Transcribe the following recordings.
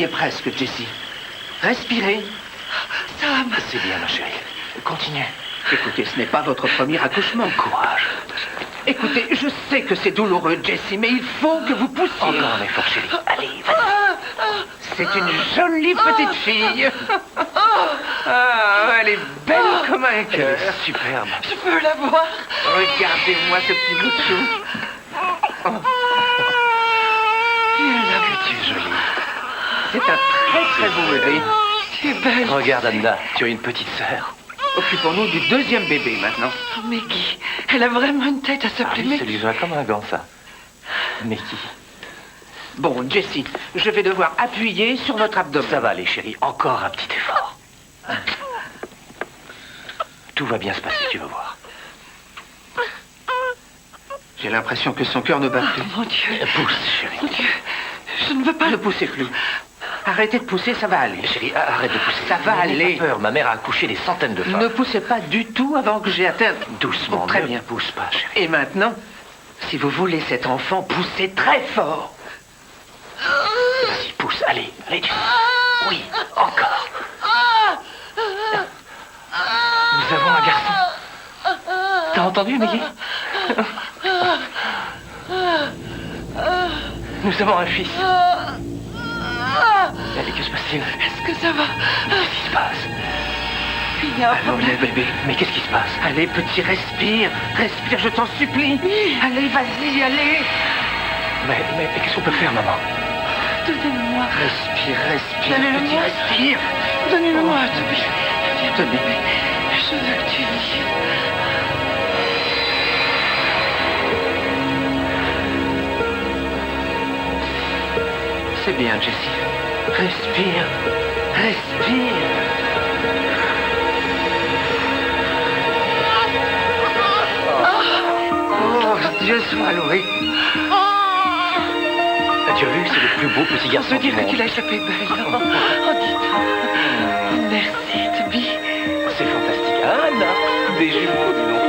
y est presque, Jessie. Respirez. Sam. C'est bien, ma chérie. Continue. Écoutez, ce n'est pas votre premier accouchement. Courage. Écoutez, je sais que c'est douloureux, Jessie, mais il faut que vous poussiez. Encore un effort, chérie. Allez, vas-y. C'est une jolie petite fille. Elle est belle comme un cœur. Elle est superbe. Je peux la voir. Regardez-moi ce petit bout de chou. Que tu es jolie. C'est un très très beau bébé. C'est belle. Regarde, Anna, tu as une petite sœur. Occupons-nous du deuxième bébé maintenant. Oh, Maggie, elle a vraiment une tête à s'appeler Oui, ça lui va comme un gant, ça. Maggie. Bon, Jessie, je vais devoir appuyer sur votre abdomen. Ça va aller, chérie. Encore un petit effort. Tout va bien se passer, tu vas voir. J'ai l'impression que son cœur ne bat plus. Oh, mon Dieu. Pousse, chérie. Mon Dieu, je ne veux pas. Ne poussez plus. Arrêtez de pousser, ça va aller. Chérie, arrête de pousser. Ça va aller. N'aie pas peur, ma mère a accouché des centaines de femmes. Ne poussez pas du tout avant que j'ai atteint. Doucement, très bien. Pousse pas, chérie. Et maintenant, si vous voulez cet enfant, poussez très fort. Vas-y, pousse, allez, allez. Oui, encore. Nous avons un garçon. T'as entendu, Maggie? Nous avons un fils. Allez, que se passe-t-il? Est-ce que ça va? Qu'est-ce qui se passe? Il y a un Allons, problème. mon bébé. Mais qu'est-ce qui se passe? Allez, petit, respire. Respire, je t'en supplie. Allez, vas-y, allez. Mais qu'est-ce qu'on peut faire, maman? Donnez-le-moi. Respire, respire, Donnez-le petit, moi. respire. Donnez-le-moi, Toby. Viens, Tenez. bébé. Je veux que tu vives. C'est bien, Jessie. Respire. Respire. Oh, Dieu soit loué. Tu as vu, c'est le plus beau petit On garçon peut du dire que monde. tu l'as échappé belle. Oh, dites. Merci, Toby. C'est fantastique. Ah, Anna, des jumeaux, dis donc.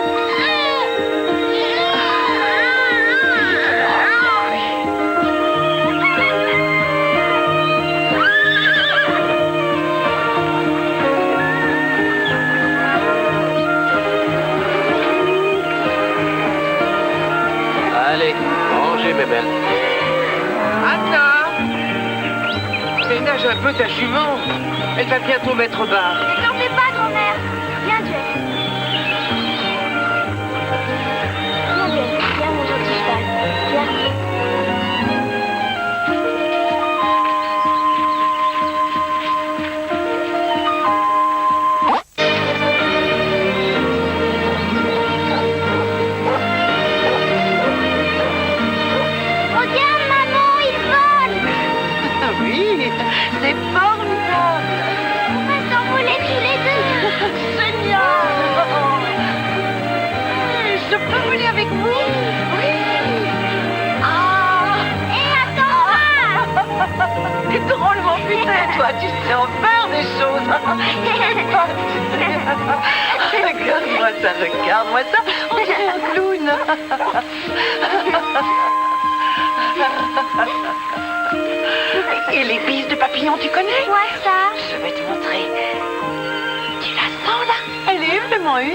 Allez, mangez, mes belles. Anna! Ménage un peu ta jument. Elle va bientôt mettre bas. N'en fais pas, grand-mère. Viens, Jess. Viens, Jess. Viens, mon gentil cheval. Viens. Regarde, maman, il vole. Oui, c'est formidable. On va s'envoler tous les deux. Génial. Je peux voler avec vous? Oui. Ah. Et attends-moi. T'es drôlement putain, toi. Tu sais en faire des choses. Regarde-moi ça, regarde-moi ça. On dirait un clown. Et les bises de papillon, tu connais? Quoi, ça? Je vais te montrer. Tu la sens, là? Elle est vraiment une.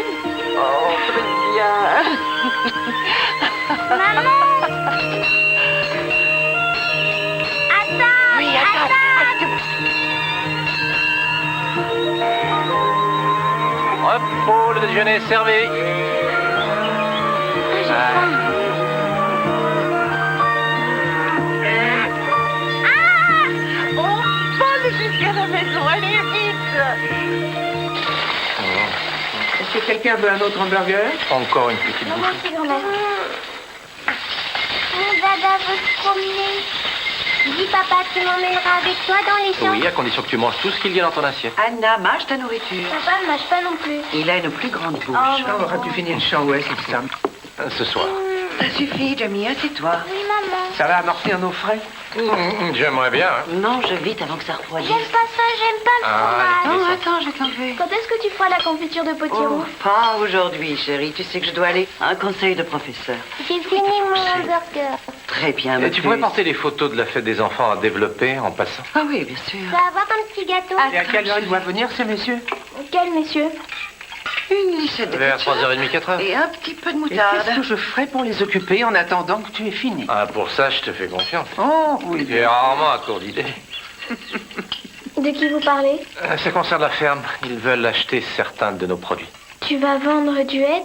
Oh, très bien. Maman. Attends. Oui, attends. Repos, le déjeuner est servi. J'ai faim. On vole jusqu'à la maison. Allez, vite. Est-ce que quelqu'un veut un autre hamburger? Encore une petite Non, bouchée. merci, grand-mère. Mon dada veut se promener. Dis, papa, tu m'emmèneras avec toi dans les champs? Oui, à condition que tu manges tout ce qu'il y a dans ton assiette. Anna, mange ta nourriture. Papa ne mange pas non plus. Il a une plus grande bouche. Oh, Auras-tu fini le champ? Ouais, c'est ça. Ce soir. Ça suffit, Jamie, assieds-toi. Oui, maman. Ça va amortir nos frais? J'aimerais bien. Mange vite avant que ça refroidisse. J'aime pas ça, j'aime pas le Ah, fromage. Non, attends, je vais te s'en vais. Quand est-ce que tu feras la confiture de potiron? Pas aujourd'hui, chérie. Tu sais que je dois aller à un conseil de professeur. J'ai fini mon hamburger. Très bien, ma Tu pourrais porter les photos de la fête des enfants à développer en passant. Ah oui, bien sûr. Tu vas avoir un petit gâteau. Et à quelle heure il doit venir, ce monsieur? Quel monsieur? Une lichette de Vers ketchup 3h30, 4h. et un petit peu de Et moutarde. qu'est-ce que je ferai pour les occuper en attendant que tu aies fini? Ah, pour ça, je te fais confiance. Oh, oui. Tu es rarement à court d'idées. De qui vous parlez? Ça concerne la ferme. Ils veulent acheter certains de nos produits. Tu vas vendre Duet?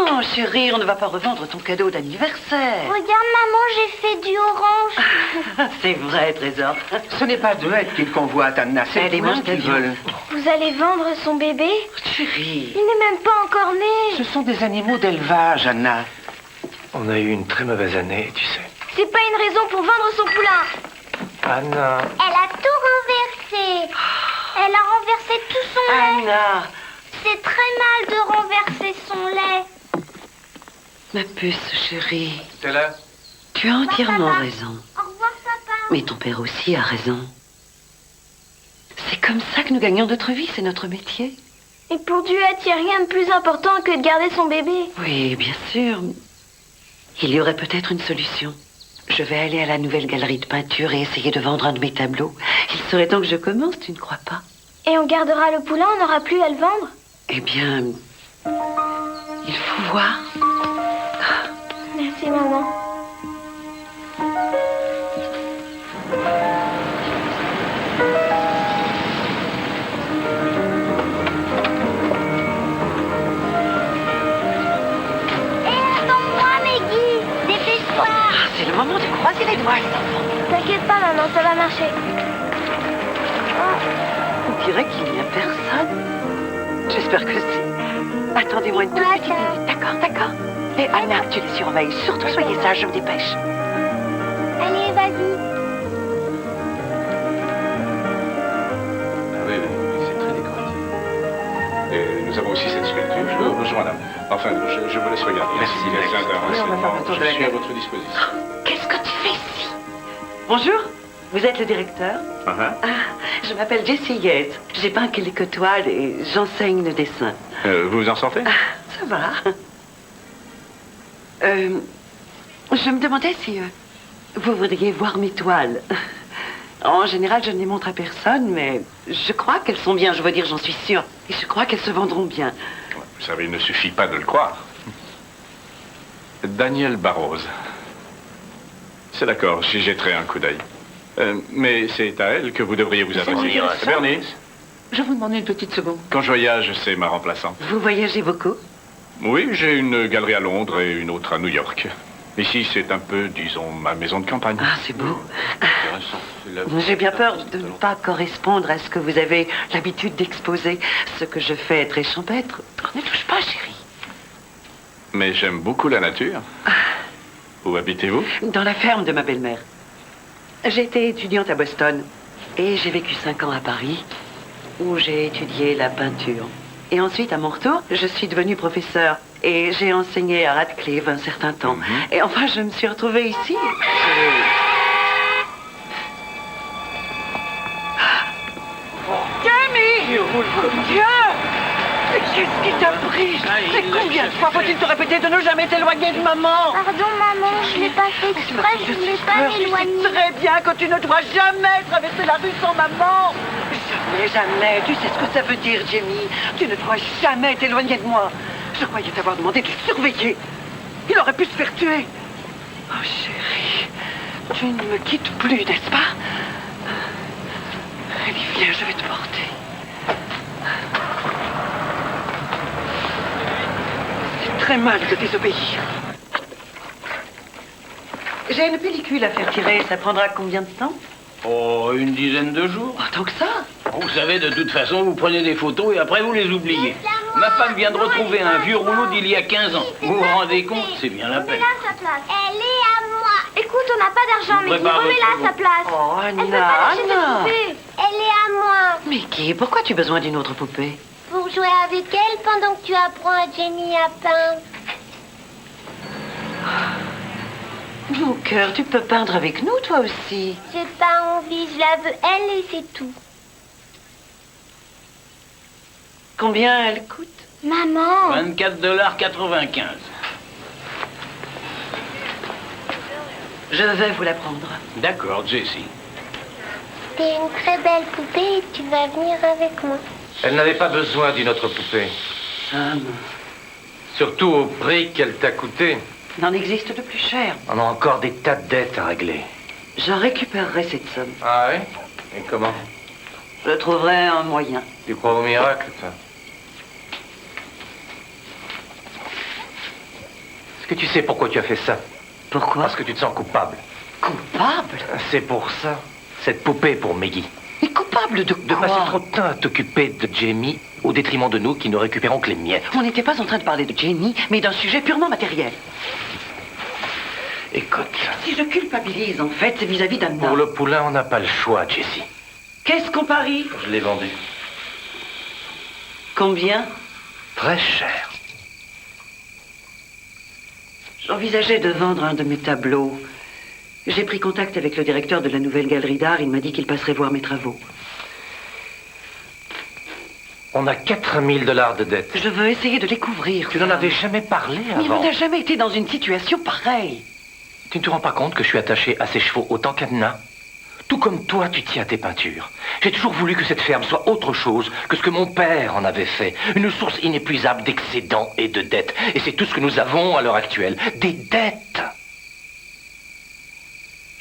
Non, chérie, on ne va pas revendre ton cadeau d'anniversaire. Regarde, maman, j'ai fait du orange. C'est vrai, trésor. Ce n'est pas Duet qu'ils convoitent, Anna. C'est Elle est toi mange qu'ils d'avion. veulent. Vous allez vendre son bébé? Chérie. Il n'est même pas encore né. Ce sont des animaux d'élevage, Anna. On a eu une très mauvaise année, tu sais. C'est pas une raison pour vendre son poulain. Anna. Elle a tout renversé. Elle a renversé tout son lait. Anna, C'est très mal de renverser son lait. ma puce chérie, T'es là? tu as entièrement Papa. raison. Au revoir, papa. Mais ton père aussi a raison. C'est comme ça que nous gagnons notre vie, c'est notre métier. Et pour Duet, il n'y a rien de plus important que de garder son bébé. Oui, bien sûr. Il y aurait peut-être une solution. Je vais aller à la nouvelle galerie de peinture et essayer de vendre un de mes tableaux. Il serait temps que je commence, tu ne crois pas? Et on gardera le poulain, on n'aura plus à le vendre. Eh bien, il faut voir. Merci, maman. Attends-moi, Maggie. Dépêche-toi. C'est le moment de croiser les doigts, les enfants. T'inquiète pas, maman, ça va marcher. On dirait qu'il n'y a personne. J'espère que si. Attendez-moi une toute petite minute, d'accord, d'accord. Et Anna, tu les surveilles. Surtout soyez sages, je me dépêche. Allez, vas-y. Oui, c'est très décoratif. Et nous avons aussi cette sculpture. Je vous rejoins là. Enfin, je vous laisse regarder. Merci, Si vous avez Max. besoin d'un Oui, on va faire renseignement, un tour de je la suis à galerie. votre disposition. Qu'est-ce que tu fais ici? Bonjour, vous êtes le directeur? Je m'appelle Jessie Yates. J'ai peint quelques toiles et j'enseigne le dessin. Vous vous en sortez? Ça va. Je me demandais si vous voudriez voir mes toiles. En général, je ne les montre à personne, mais je crois qu'elles sont bien. Je veux dire, j'en suis sûre. Et je crois qu'elles se vendront bien. Vous savez, il ne suffit pas de le croire. Daniel Barrows. C'est d'accord, j'y jetterai un coup d'œil. Mais c'est à elle que vous devriez vous adresser. intéressant. Bernice, Je vous demande une petite seconde. quand je voyage, c'est ma remplaçante. Vous voyagez beaucoup? Oui, j'ai une galerie à Londres et une autre à New York. Ici, c'est un peu, disons, ma maison de campagne. Ah, c'est beau. J'ai bien peur de ne pas correspondre à ce que vous avez l'habitude d'exposer. Ce que je fais est très champêtre. Ne touche pas, chérie. Mais j'aime beaucoup la nature. Où habitez-vous? Dans la ferme de ma belle-mère. J'ai été étudiante à Boston et j'ai vécu 5 ans à Paris où j'ai étudié la peinture. Et ensuite, à mon retour, je suis devenue professeure et j'ai enseigné à Radcliffe un certain temps. Et enfin, je me suis retrouvée ici. Jamie! Dieu! Qu'est-ce qui t'a pris? C'est combien de fois faut-il te répéter de ne jamais t'éloigner de maman? Pardon, maman, je l'ai pas fait exprès, je voulais pas Tu sais m'éloigner. très bien que tu ne dois jamais traverser la rue sans maman. Jamais, jamais. Tu sais ce que ça veut dire, Jamie. Tu ne dois jamais t'éloigner de moi. Je croyais t'avoir demandé de le surveiller. Il aurait pu se faire tuer. Oh, chérie, tu ne me quittes plus, n'est-ce pas? Allez, viens, je vais te porter. C'est très mal de désobéir. J'ai une pellicule à faire tirer. Ça prendra combien de temps? Oh, une dizaine de jours. Oh, tant que ça? Vous savez, de toute façon, vous prenez des photos et après vous les oubliez. Ma femme vient de retrouver un vieux rouleau d'il y a 15 ans. Vous vous rendez compte? C'est bien la peine. Remets-la à sa place. Elle est à moi. Écoute, on n'a pas d'argent, mais prépare remets-la à votre sa place. Oh, Elle peut Anna, pas lâcher cette Anna. poupée. Elle est à moi. Mais qui? Pourquoi tu as besoin d'une autre poupée? Pour jouer avec elle pendant que tu apprends à Jenny à peindre. Mon cœur, tu peux peindre avec nous, toi aussi. J'ai pas envie, je la veux elle et c'est tout. Combien elle coûte? Maman, 24,95 $. Je vais vous la prendre. D'accord, Jessie. t'es une très belle poupée et tu vas venir avec moi. Elle n'avait pas besoin d'une autre poupée. Sam, Surtout au prix qu'elle t'a coûté. il en existe de plus cher. On a encore des tas de dettes à régler. Je récupérerai cette somme. Ah oui? Et comment? Je trouverai un moyen. Tu crois au miracle, toi? Est-ce que tu sais pourquoi tu as fait ça? Pourquoi? Parce que tu te sens coupable. Coupable? C'est pour ça. Cette poupée est pour Maggie. Mais coupable de quoi? De passer trop de temps à t'occuper de Jamie au détriment de nous qui ne récupérons que les miettes. On n'était pas en train de parler de Jamie, mais d'un sujet purement matériel. Écoute, Si je culpabilise, en fait, c'est vis-à-vis d'Anna. pour le poulain, on n'a pas le choix, Jessie. Qu'est-ce qu'on parie? Je l'ai vendu. Combien? Très cher. J'envisageais de vendre un de mes tableaux. J'ai pris contact avec le directeur de la nouvelle galerie d'art. Il m'a dit qu'il passerait voir mes travaux. On a 4 000 $ de dettes. Je veux essayer de les couvrir. Tu n'en avais jamais parlé Mais avant. on n'a jamais été dans une situation pareille. Tu ne te rends pas compte que je suis attaché à ces chevaux autant qu'Anna? Tout comme toi, tu tiens à tes peintures. J'ai toujours voulu que cette ferme soit autre chose que ce que mon père en avait fait. Une source inépuisable d'excédents et de dettes. Et c'est tout ce que nous avons à l'heure actuelle. Des dettes.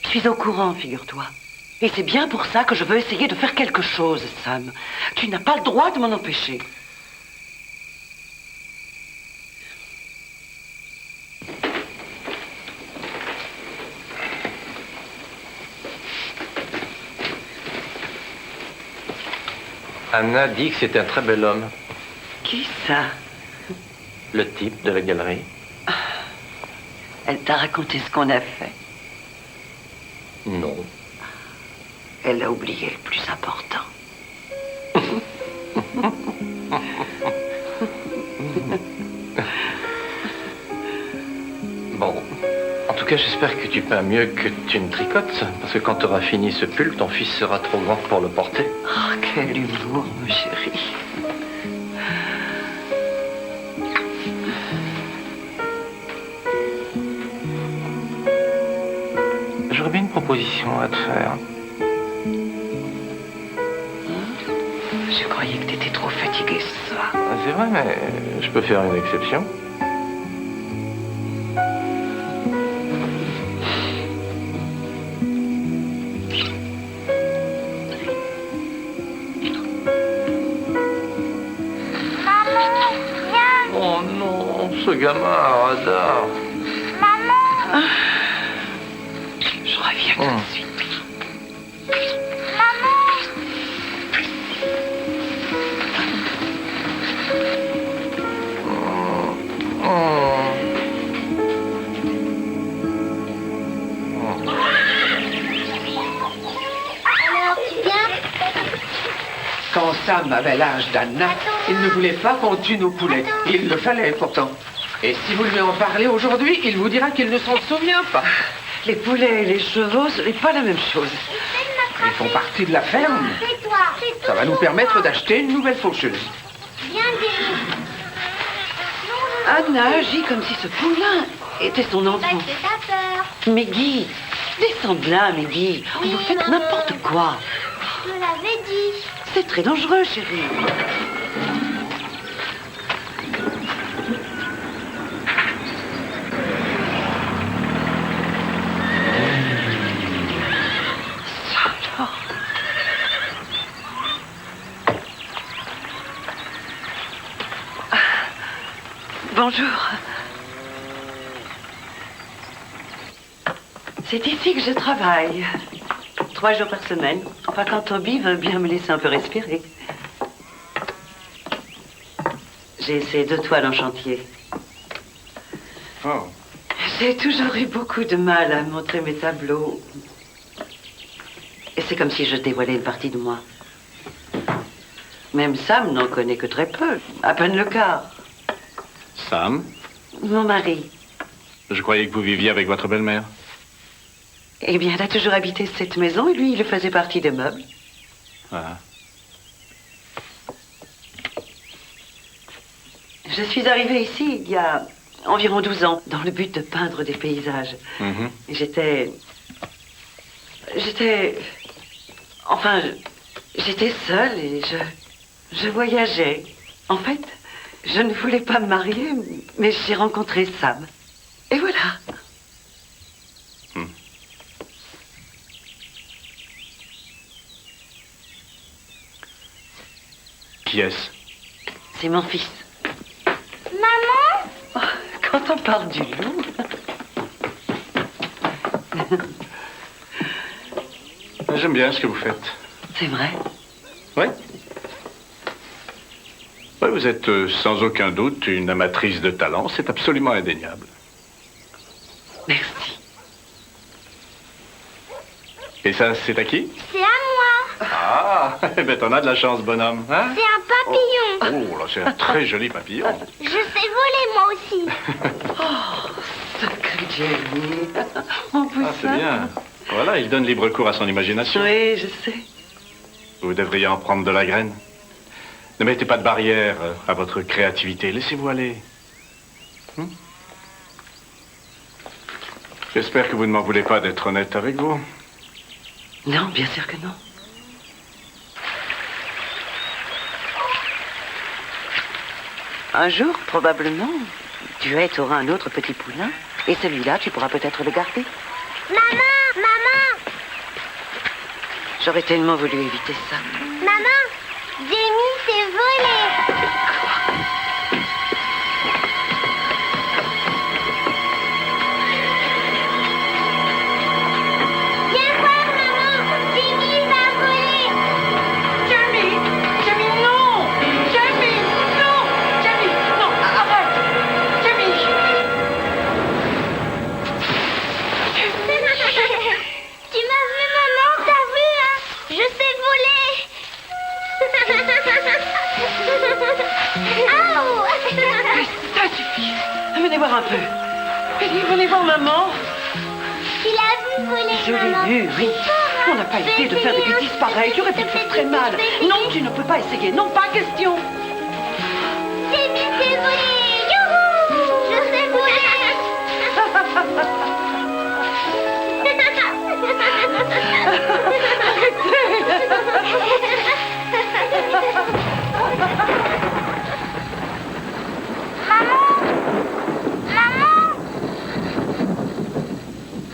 Je suis au courant, figure-toi. Et c'est bien pour ça que je veux essayer de faire quelque chose, Sam. Tu n'as pas le droit de m'en empêcher. Anna dit que c'est un très bel homme. Qui ça? Le type de la galerie. Elle t'a raconté ce qu'on a fait. Non. Elle a oublié le plus important. Bon. En tout cas, j'espère que tu peins mieux que tu ne tricotes. Parce que quand tu auras fini ce pull, ton fils sera trop grand pour le porter. Oh, quel humour, mon chéri. J'aurais bien une proposition à te faire. Je croyais que t'étais trop fatigué ce soir. C'est vrai, mais je peux faire une exception. Maman, viens. Oh non, ce gamin a radar. Maman, Je reviens tout de suite. maman. Alors, tu viens? Quand Sam avait l'âge d'Anna, il ne voulait pas qu'on tue nos poulets. Il le fallait pourtant. Et si vous lui en parlez aujourd'hui, il vous dira qu'il ne s'en souvient pas. Les poulets et les chevaux, ce n'est pas la même chose. Ils font partie de la ferme. C'est toi, c'est tout. Ça va nous permettre d'acheter une nouvelle faucheuse. Viens, Jenny. Anna agit comme si ce poulain était son Parce enfant. que t'as peur. Meggy, descends de là, Meggy. Vous faites n'importe quoi. Je te l'avais dit. C'est très dangereux, chérie. Alors. Ah, bonjour. C'est ici que je travaille. 3 jours par semaine. Enfin, quand Toby veut bien me laisser un peu respirer. J'ai ces 2 toiles en chantier. Oh. J'ai toujours eu beaucoup de mal à montrer mes tableaux. Et c'est comme si je dévoilais une partie de moi. Même Sam n'en connaît que très peu. À peine le quart. Sam, Mon mari. je croyais que vous viviez avec votre belle-mère. Eh bien, elle a toujours habité cette maison et lui, il faisait partie des meubles. Ah. Je suis arrivée ici il y a environ 12 ans, dans le but de peindre des paysages. J'étais seule et je voyageais. En fait, je ne voulais pas me marier, mais j'ai rencontré Sam. Et voilà. Qui est-ce? C'est mon fils. Maman? Oh, quand on parle du loup... J'aime bien ce que vous faites. C'est vrai? Oui. Oui, vous êtes sans aucun doute une amatrice de talent. C'est absolument indéniable. Merci. Et ça, c'est à qui? C'est à moi. Ah, eh ben t'en as de la chance, bonhomme. Hein? C'est un papillon. Oh, là, c'est un très joli papillon. Je sais voler, moi aussi. Sacré Jamie. Mon poussin. Ah, c'est bien. Voilà, il donne libre cours à son imagination. Oui, je sais. Vous devriez en prendre de la graine. Ne mettez pas de barrière à votre créativité. Laissez-vous aller. J'espère que vous ne m'en voulez pas d'être honnête avec vous. Non, bien sûr que non. Un jour, probablement, Duet aura un autre petit poulain. Et celui-là, tu pourras peut-être le garder. Maman! Maman! J'aurais tellement voulu éviter ça. Maman! Jamie s'est volé! Viens voir, maman! Jamie va voler! Jamie! Jamie, non! Jamie, non! Jamie, non! Arrête! Jamie! Tu m'as vu, maman? T'as vu, hein? Je sais voler! Ça suffit! Venez voir un peu. Venez voir maman. Tu l'as vu voler, Je maman? l'ai vu, oui. On n'a pas essayé de faire des bêtises pareilles. Tu aurais pu te faire très mal. Non, tu ne peux pas essayer. Non, pas question. Jamie s'est volé! Youhou! Je sais Maman! Maman!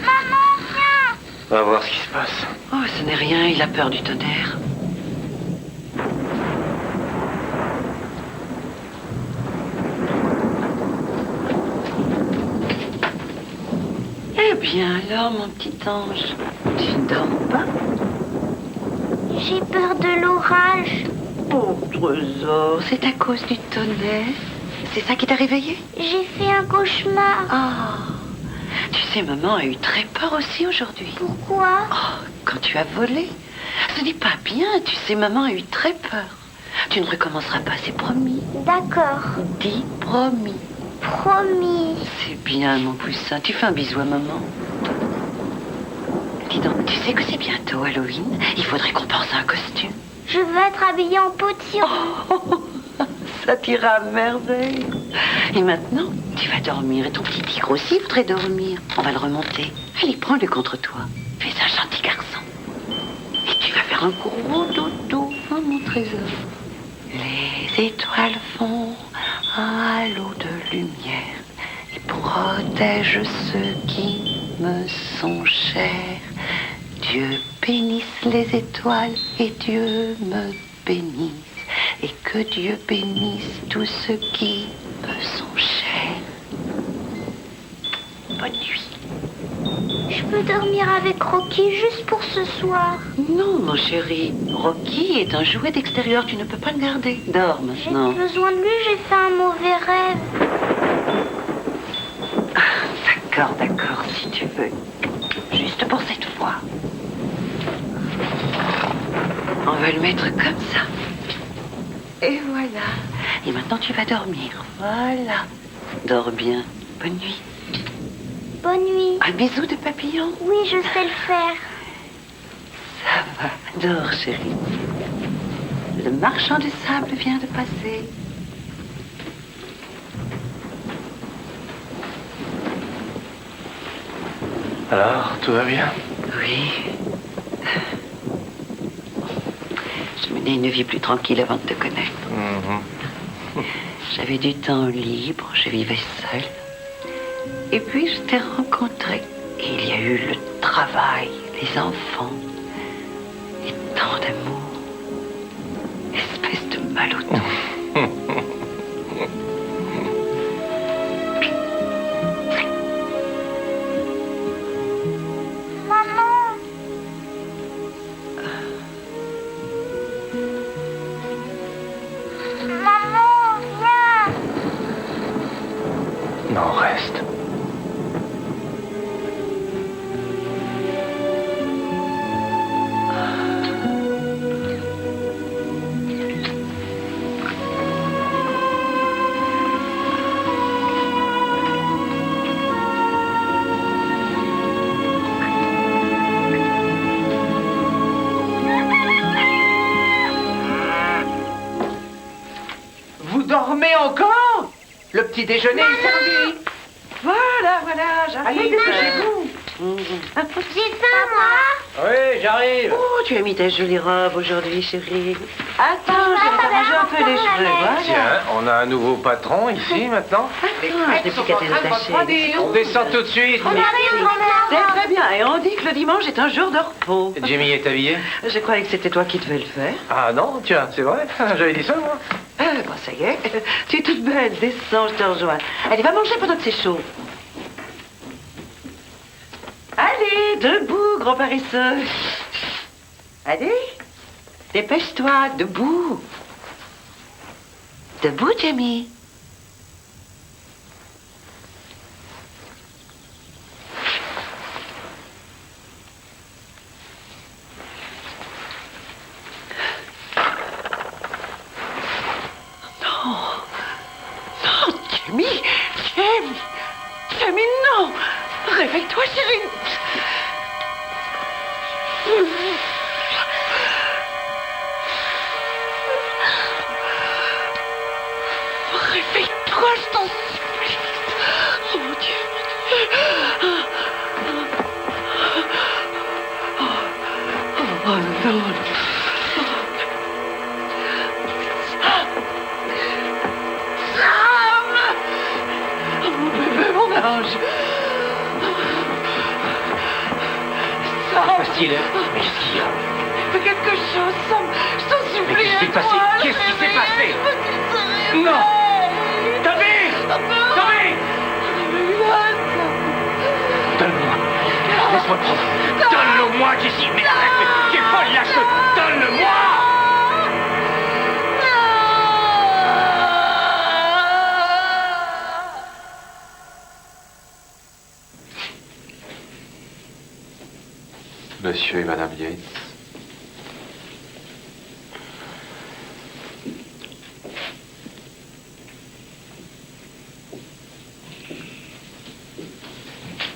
Maman, viens! On va voir ce qui se passe. Oh, ce n'est rien. Il a peur du tonnerre. Eh bien alors, mon petit ange, tu ne dors pas? J'ai peur de l'orage. Oh, trésor, c'est à cause du tonnerre. C'est ça qui t'a réveillé? J'ai fait un cauchemar. Ah, tu sais, maman a eu très peur aussi aujourd'hui. Pourquoi? Oh, quand tu as volé. Ce n'est pas bien, tu sais, maman a eu très peur. Tu ne recommenceras pas, c'est promis. D'accord. Dis promis. Promis. C'est bien, mon poussin. Tu fais un bisou à maman. Dis donc, tu sais que c'est bientôt Halloween? Il faudrait qu'on pense à un costume. Je veux être habillée en potion. Oh, ça t'ira à merveille. Et maintenant, tu vas dormir. Et ton petit tigre aussi voudrait dormir. On va le remonter. Allez, prends-le contre toi. Fais un gentil garçon. Et tu vas faire un gros dodo, hein, mon trésor. Les étoiles font un halo de lumière et protègent ceux qui me sont chers. Dieu bénisse les étoiles et Dieu me bénisse. Et que Dieu bénisse tous ceux qui me sont chers. Bonne nuit. Je peux dormir avec Rocky juste pour ce soir. Non, mon chéri. Rocky est un jouet d'extérieur. Tu ne peux pas le garder. Dors J'ai maintenant. besoin de lui, j'ai fait un mauvais rêve. D'accord, d'accord, si tu veux. Juste pour cette fois. On va le mettre comme ça. Et voilà. Et maintenant, tu vas dormir. Voilà. Dors bien. Bonne nuit. Bonne nuit. Un bisou de papillon. Oui, je sais le faire. Ça va. Dors, chérie. Le marchand de sable vient de passer. Alors, tout va bien? Oui. Je menais une vie plus tranquille avant de te connaître. J'avais du temps libre, je vivais seule. Et puis je t'ai rencontré. Et il y a eu le travail, les enfants, et tant d'amour. Espèce de malouton. Non, reste. Vous dormez encore? Le petit déjeuner est servi. Voilà, j'arrive. Allez, dépêchez-vous. J'ai faim, moi. Oui, j'arrive. Oh, tu as mis ta jolie robe aujourd'hui, chérie. Attends, je vais t'arranger un peu les cheveux, voilà. Tiens, on a un nouveau patron ici maintenant. Je n'ai plus qu'à te détacher. On descend tout de suite. On arrive, grand-mère. C'est très bien, et on dit que le dimanche est un jour de repos. Jimmy est habillé? Je croyais que c'était toi qui devais le faire. Ah non, tiens, c'est vrai. J'avais dit ça, moi. Bon, ça y est. Tu es toute belle, descends, je te rejoins. Allez, va manger pendant que c'est chaud. Allez, debout, gros paresseux. Allez, dépêche-toi, debout. Debout, Jamie. Non, Jamie, Jamie, non. Réveille-toi, chérie. Réveille-toi, je t'en supplie. Oh mon Dieu, Oh non. Sam! Oh mon bébé, mon ange. Sam! Qu'est-ce qu'il est? Mais qu'est-ce qu'il y a? Fais quelque chose, Sam. Je t'en supplie. Mais qu'est-ce qui s'est passé? Qu'est-ce qui s'est passé? Non! Tommy! Tommy! Donne-le-moi. Laisse-moi le prendre. Donne-le-moi, Jessie. Mais arrête, mais tu es folle, lâche-le. Donne-le-moi! Monsieur et Madame Yates.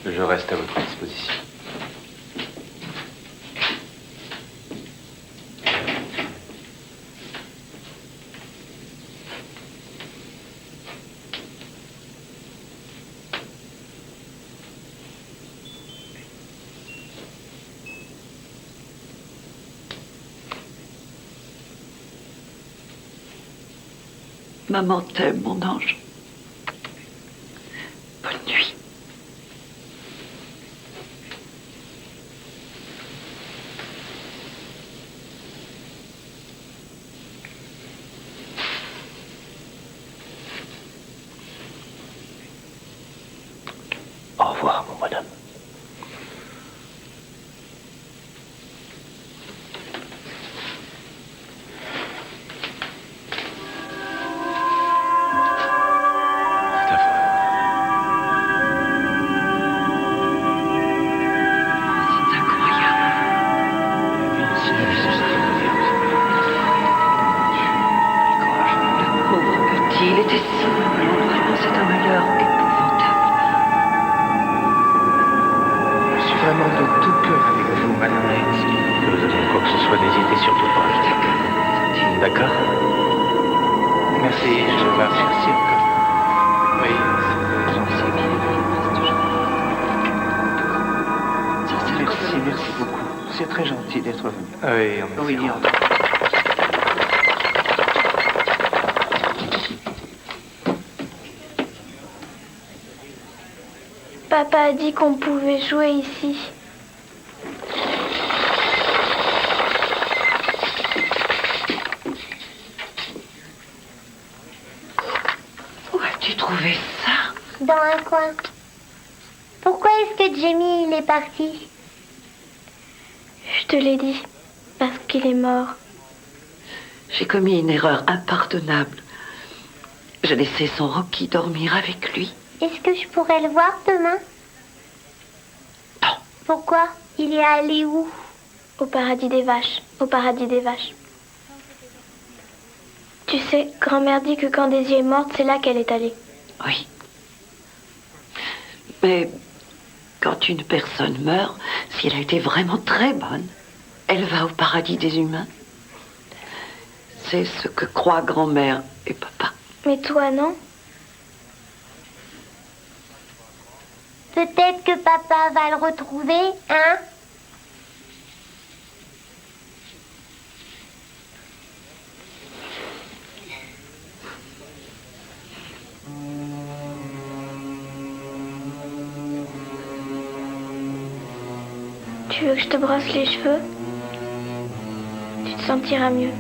Je reste à votre disposition. Maman t'aime, mon ange. Bonne nuit. Au revoir, mon bonhomme. C'est affreux. C'est incroyable. Le pauvre petit, il était seul. Vraiment, c'est un malheur épouvantable. Je suis vraiment de tout cœur avec vous, Madame Yates. Que vous avez quoi que ce soit, n'hésitez surtout pas. D'accord? Merci, je vous remercie encore. Oui, C'est bien. d'être venu. Oui, Oui, entre. Papa a dit qu'on pouvait jouer ici. Où as-tu trouvé ça? Dans un coin. Pourquoi est-ce que Jamie, il est parti? Je te l'ai dit. Parce qu'il est mort. J'ai commis une erreur impardonnable. J'ai laissé son Rocky dormir avec lui. Est-ce que je pourrais le voir demain? Non. Pourquoi? Il est allé où? Au paradis des vaches. Au paradis des vaches. Tu sais, grand-mère dit que quand Daisy est morte, c'est là qu'elle est allée. Oui. Mais quand une personne meurt, si elle a été vraiment très bonne, elle va au paradis des humains. C'est ce que croient grand-mère et papa. Mais toi, non? Peut-être que papa va le retrouver, hein? Tu veux que je te brosse les cheveux? Tu te sentiras mieux.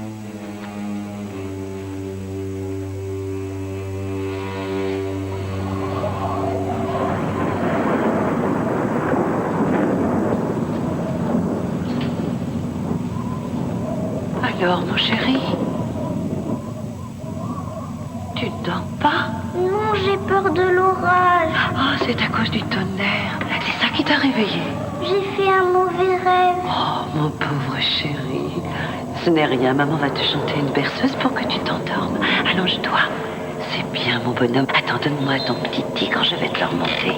Alors, mon chéri, tu ne dors pas? Non, j'ai peur de l'orage. Ah, c'est à cause du tonnerre. C'est ça qui t'a réveillé. J'ai fait un mauvais rêve. Oh, mon pauvre chéri. Ce n'est rien, maman va te chanter une berceuse pour que tu t'endormes. Allonge-toi. C'est bien, mon bonhomme. Attends, donne-moi ton petit tigre, je vais te le remonter.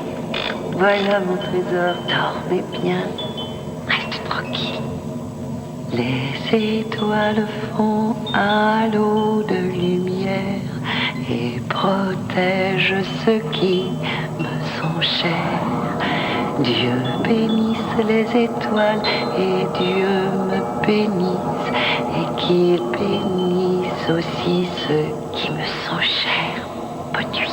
Voilà, mon trésor. Dormez bien. Reste tranquille. Les étoiles font un lot de lumière et protègent ceux qui me sont chers. Dieu bénisse les étoiles et Dieu me bénisse et qu'il bénisse aussi ceux qui me sont chers. Bonne nuit.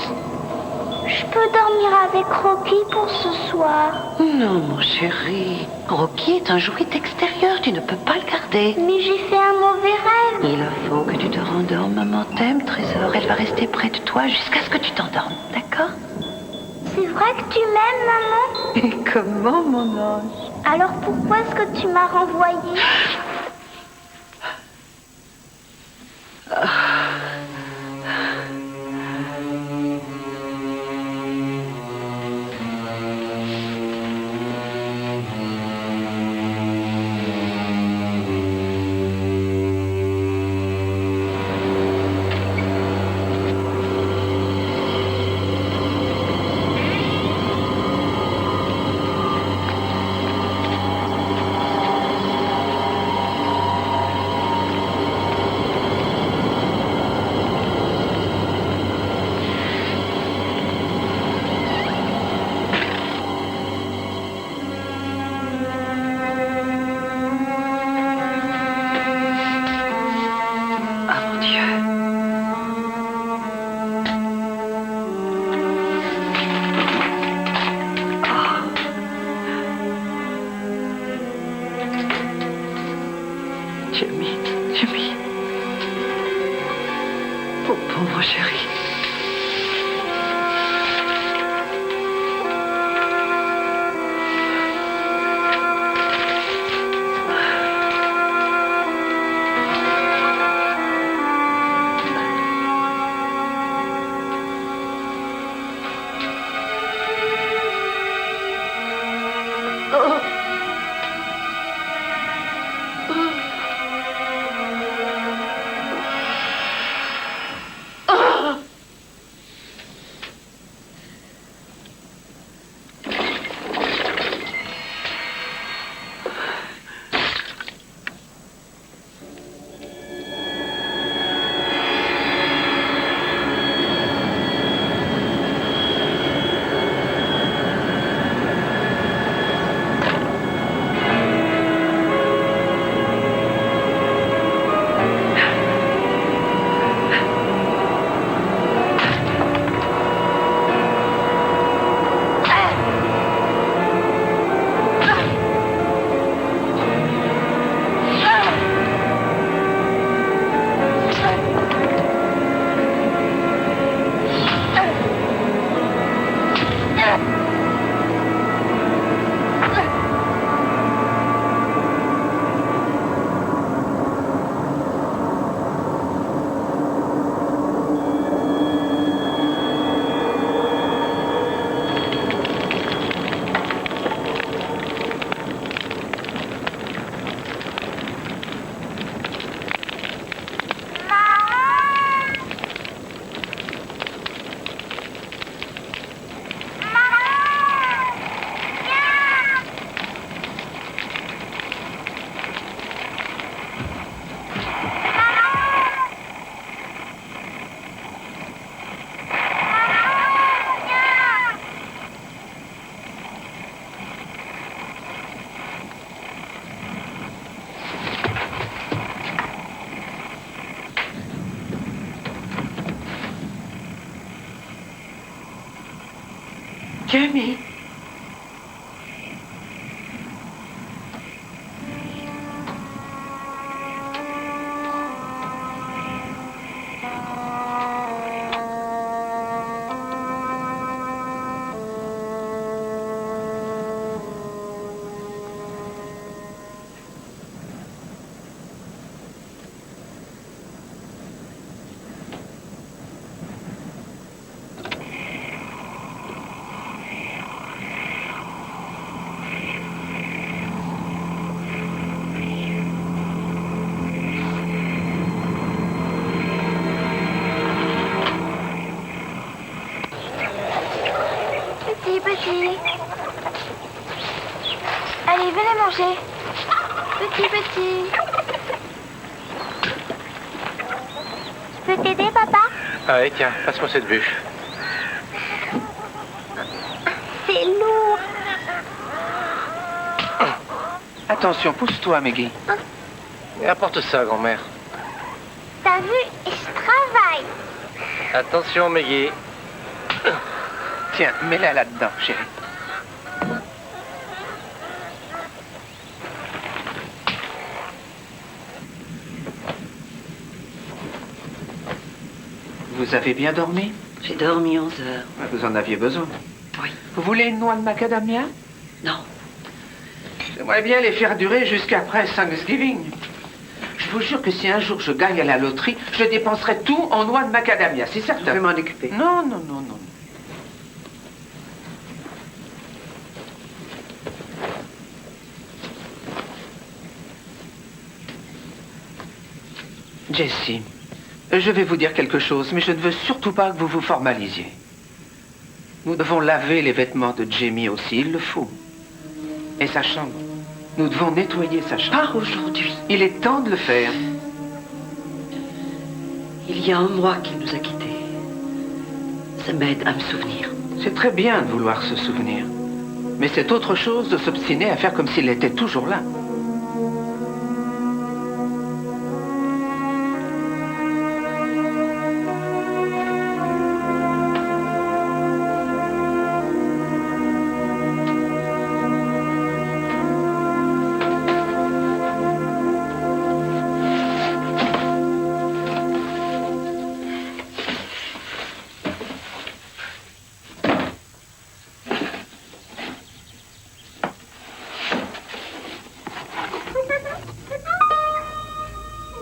Je peux dormir avec Rocky pour ce soir. Non, mon chéri. Rocky est un jouet extérieur, tu ne peux pas le garder. Mais j'ai fait un mauvais rêve. Il faut que tu te rendormes. Maman t'aime, trésor. Elle va rester près de toi jusqu'à ce que tu t'endormes, d'accord? C'est vrai que tu m'aimes, maman? Et comment, mon ange? Alors pourquoi est-ce que tu m'as renvoyé? Jimmy. Oh, pauvre chéri. Jamie. Petit. Allez, venez manger. Petit. Je peux t'aider, papa? Ah ouais, tiens, passe-moi cette bûche. C'est lourd. Attention, pousse-toi, Maggie. Et apporte ça, grand-mère. T'as vu? Je travaille. Attention, Maggie. Tiens, mets-la là-dedans, chérie. Vous avez bien dormi? J'ai dormi 11 heures. Vous en aviez besoin. Oui. Vous voulez une noix de macadamia? Non. J'aimerais bien les faire durer jusqu'après Thanksgiving. Je vous jure que si un jour je gagne à la loterie, je dépenserai tout en noix de macadamia, c'est certain. Je vais m'en occuper. Non. Jessie, je vais vous dire quelque chose, mais je ne veux surtout pas que vous vous formalisiez. Nous devons laver les vêtements de Jamie aussi, il le faut. Et sa chambre. Nous devons nettoyer sa chambre. Pas aujourd'hui. Il est temps de le faire. Il y a un mois qu'il nous a quittés. Ça m'aide à me souvenir. C'est très bien de vouloir se souvenir. Mais c'est autre chose de s'obstiner à faire comme s'il était toujours là.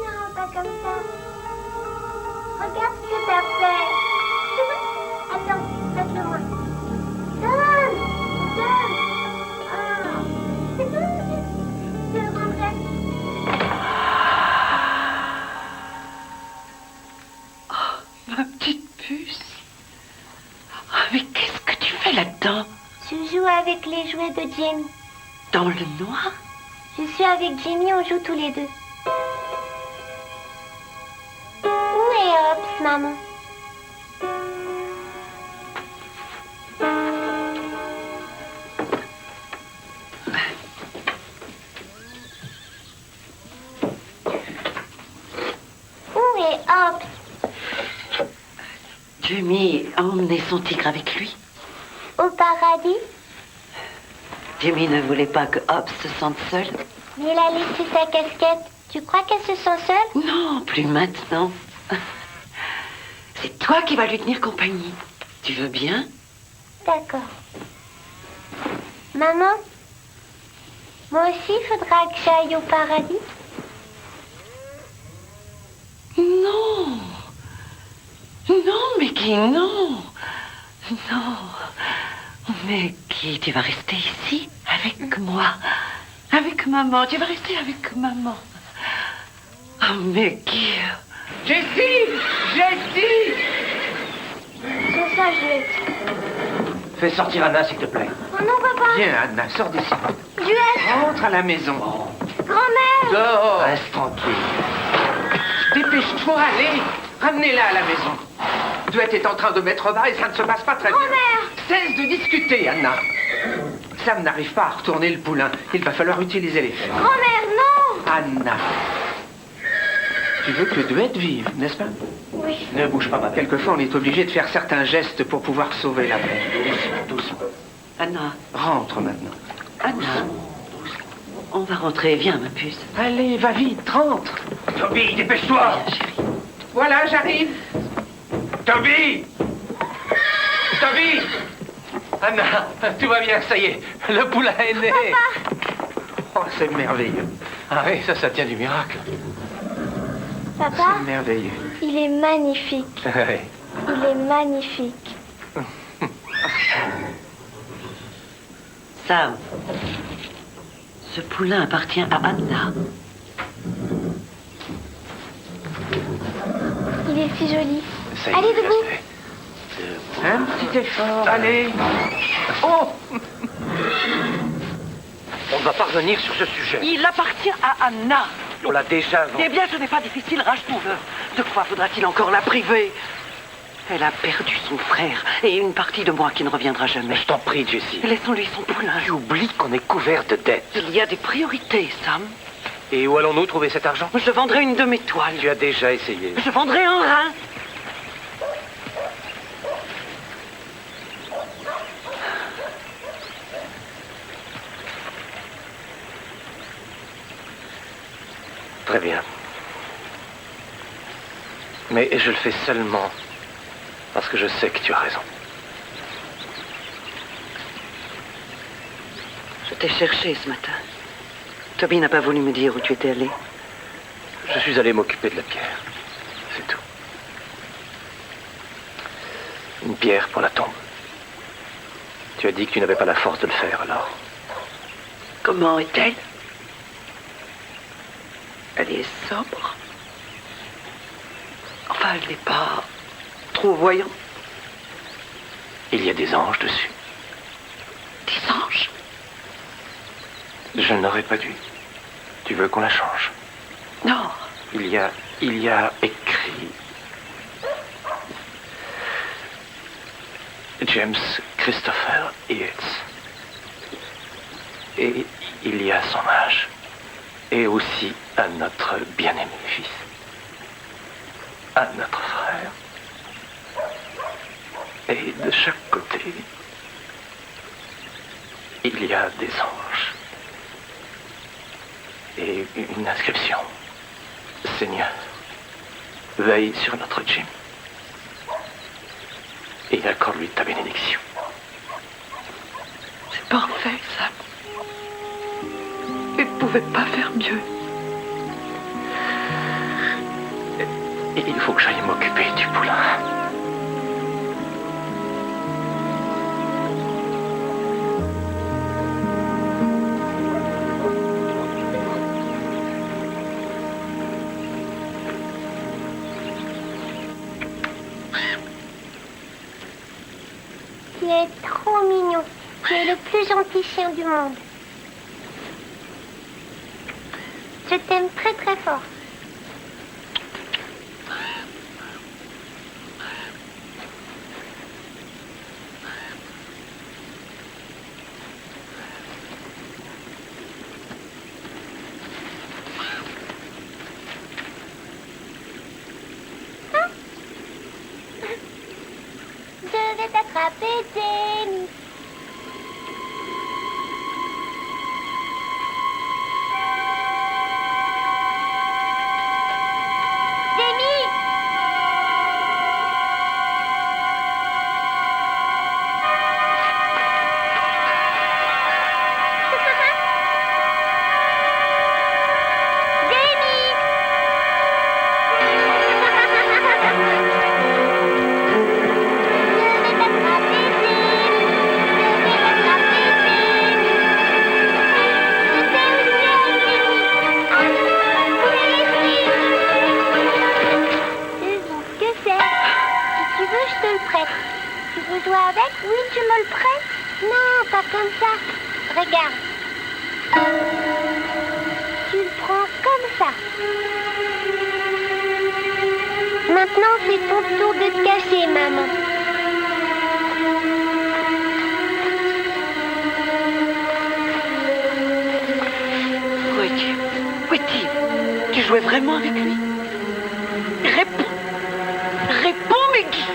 Non, pas comme ça. Regarde ce que t'as fait. Attends, donne-le-moi. Donne. Ah. Je le rendrai. Ma petite puce. Ah, mais qu'est-ce que tu fais là-dedans? Je joue avec les jouets de Jamie. Dans le noir? Je suis avec Jamie, on joue tous les deux. Où est Hobbs, maman? Où est Hobbs? Jamie a emmené son tigre avec lui. Au paradis? Jamie ne voulait pas que Hobbs se sente seul. Mais il a laissé sa casquette. Tu crois qu'elle se sent seule? Non, plus maintenant. C'est toi qui vas lui tenir compagnie. Tu veux bien? D'accord. Maman, moi aussi, il faudra que j'aille au paradis? Non. Non, Mickey, non. Non. Mickey, tu vas rester ici avec moi. Avec maman. Tu vas rester avec maman. Oh, Mickey. Jessie! C'est ça, Juliette. Fais sortir Anna, s'il te plaît. Oh non, papa. Viens, Anna, sors d'ici. Juliette. Rentre à la maison. Grand-mère. Dehors. Reste tranquille. Dépêche-toi, allez. Ramenez-la à la maison. Duette est en train de mettre bas et ça ne se passe pas très bien. Grand-mère. Cesse de discuter, Anna. Sam n'arrive pas à retourner le poulain. Il va falloir utiliser les fers. Grand-mère, non. Anna. Tu veux que Duette vive, n'est-ce pas? Oui. Ne bouge pas, ma. Quelquefois, on est obligé de faire certains gestes pour pouvoir sauver la paix. Doucement. Anna. Rentre maintenant. Anna. On va rentrer, viens, ma puce. Allez, va vite, rentre. Toby, dépêche-toi. Viens, chérie. Voilà, j'arrive. Toby. Toby. Anna, tout va bien, ça y est. Le poulain est né. Oh, c'est merveilleux. Ah oui, ça tient du miracle. Papa, C'est merveilleux. il est magnifique. Oui. Il est magnifique. Sam, ce poulain appartient à Anna. Il est si joli. Ça y est, Allez, ça debout. se fait. Un petit effort, allez. Oh. On ne va pas revenir sur ce sujet. Il appartient à Anna. On l'a déjà Eh bien, ce n'est pas difficile, rage-tout-le. De quoi faudra-t-il encore la priver? Elle a perdu son frère et une partie de moi qui ne reviendra jamais. Je t'en prie, Jessie. Laissons-lui son poulain. Tu oublies qu'on est couvert de dettes. Il y a des priorités, Sam. Et où allons-nous trouver cet argent? Je vendrai une de mes toiles. Tu as déjà essayé. Je vendrai un rein. Très bien. Mais je le fais seulement parce que je sais que tu as raison. Je t'ai cherché ce matin. Toby n'a pas voulu me dire où tu étais allé. Je suis allé m'occuper de la pierre. C'est tout. Une pierre pour la tombe. Tu as dit que tu n'avais pas la force de le faire, alors. Comment est-elle? Elle est sobre. Enfin, elle n'est pas trop voyante. Il y a des anges dessus. Des anges? Je n'aurais pas dû. Tu veux qu'on la change? Non. Il y a écrit James Christopher Yates. Et il y a son âge. Et aussi à notre bien-aimé fils. À notre frère. Et de chaque côté, il y a des anges. Et une inscription. Seigneur, veille sur notre Jim. Et accorde-lui ta bénédiction. C'est parfait, Sam. Il ne pouvait pas faire mieux. Et il faut que j'aille m'occuper du poulain. Tu es trop mignon. Tu es le plus gentil chien du monde. Je t'aime très très fort. Je vais t'attraper, Jamie. Jamie! Tu veux jouer avec? Oui, tu me le prêtes? Non, pas comme ça. Regarde. Tu le prends comme ça. Maintenant, c'est ton tour de te cacher, maman. Où es-tu? Où est-il? Tu jouais vraiment avec lui? Réponds! Réponds, Meggy!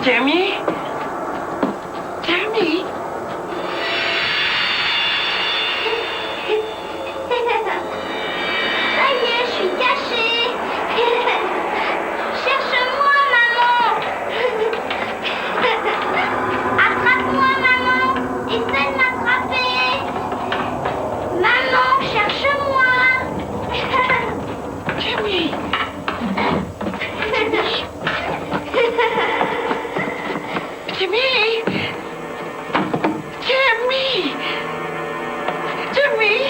Jamie? Jamie? Ça y est, je suis cachée. Cherche-moi, maman. Attrape-moi, maman. Essaie de m'attraper. Maman, cherche-moi. Jamie? Jamie? Jamie? Jamie?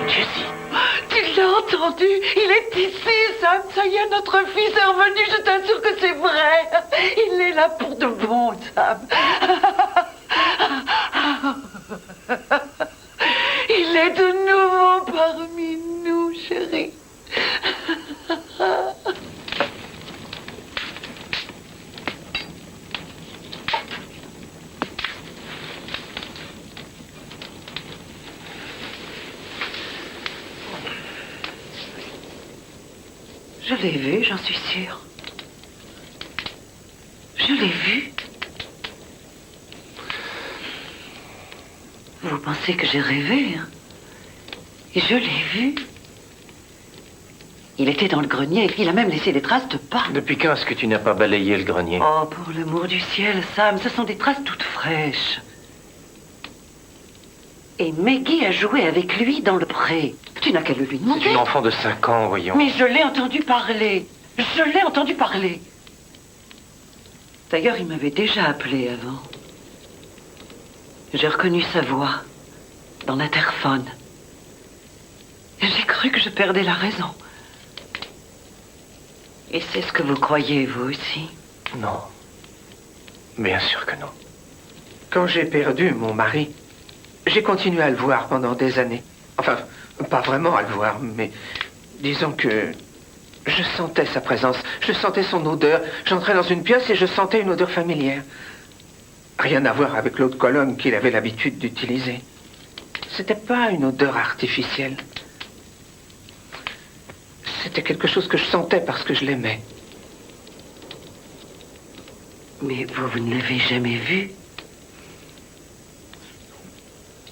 Jessie, Tu l'as entendu? Il est ici, Sam. Ça y est, notre fils est revenu. Je t'assure que c'est vrai. Il est là pour de bon, Sam. Il est de nouveau parmi nous, chérie. Je l'ai vu, j'en suis sûre. Je l'ai vu. Vous pensez que j'ai rêvé, hein? Et je l'ai vu. Il était dans le grenier, il a même laissé des traces de pas. depuis quand est-ce que tu n'as pas balayé le grenier? Oh, pour l'amour du ciel, Sam, ce sont des traces toutes fraîches. Et Maggie a joué avec lui dans le pré. Tu n'as qu'à le lui demander. C'est une enfant de 5 ans, voyons. Mais je l'ai entendu parler. Je l'ai entendu parler. D'ailleurs, il m'avait déjà appelé avant. J'ai reconnu sa voix dans l'interphone. J'ai cru que je perdais la raison. Et c'est ce que vous croyez, vous aussi? Non. Bien sûr que non. Quand j'ai perdu mon mari, j'ai continué à le voir pendant des années. Enfin, pas vraiment à le voir, mais disons que je sentais sa présence, je sentais son odeur. J'entrais dans une pièce et je sentais une odeur familière. Rien à voir avec l'eau de Cologne qu'il avait l'habitude d'utiliser. C'était pas une odeur artificielle. C'était quelque chose que je sentais parce que je l'aimais. Mais vous ne l'avez jamais vu?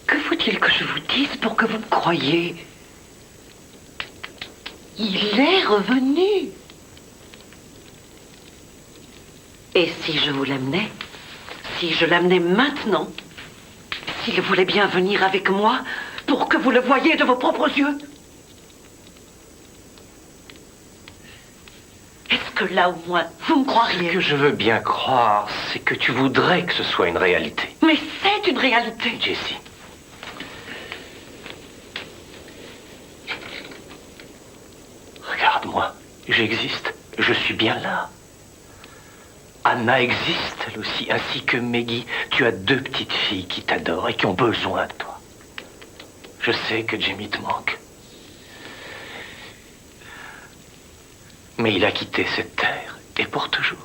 Que faut-il que je vous dise pour que vous me croyiez? Il est revenu. Et si je vous l'amenais? Si je l'amenais maintenant? S'il voulait bien venir avec moi pour que vous le voyiez de vos propres yeux? Est-ce que là, au moins, vous me croiriez? Ce que je veux bien croire, c'est que tu voudrais que ce soit une réalité. Mais c'est une réalité. Jessie. Regarde-moi, j'existe, je suis bien là. Anna existe, elle aussi, ainsi que Maggie. Tu as 2 petites filles qui t'adorent et qui ont besoin de toi. Je sais que Jamie te manque. Mais il a quitté cette terre, et pour toujours.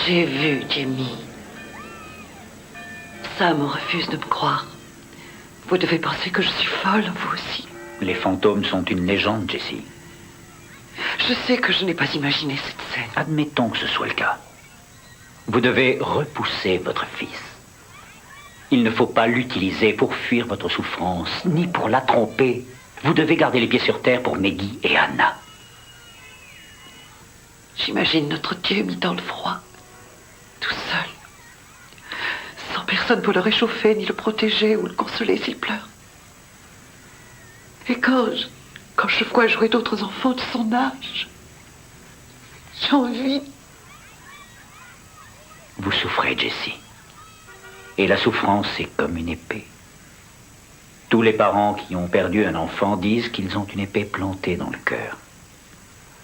J'ai vu, Jamie. Sam refuse de me croire. Vous devez penser que je suis folle, vous aussi. Les fantômes sont une légende, Jessie. Je sais que je n'ai pas imaginé cette scène. Admettons que ce soit le cas. Vous devez repousser votre fils. Il ne faut pas l'utiliser pour fuir votre souffrance, ni pour la tromper. Vous devez garder les pieds sur terre pour Maggie et Anna. J'imagine notre Dieu mis dans le froid, tout seul, sans personne pour le réchauffer, ni le protéger ou le consoler s'il pleure. Et quand je vois jouer d'autres enfants de son âge, j'ai envie. Vous souffrez, Jessie. Et la souffrance, c'est comme une épée. Tous les parents qui ont perdu un enfant disent qu'ils ont une épée plantée dans le cœur.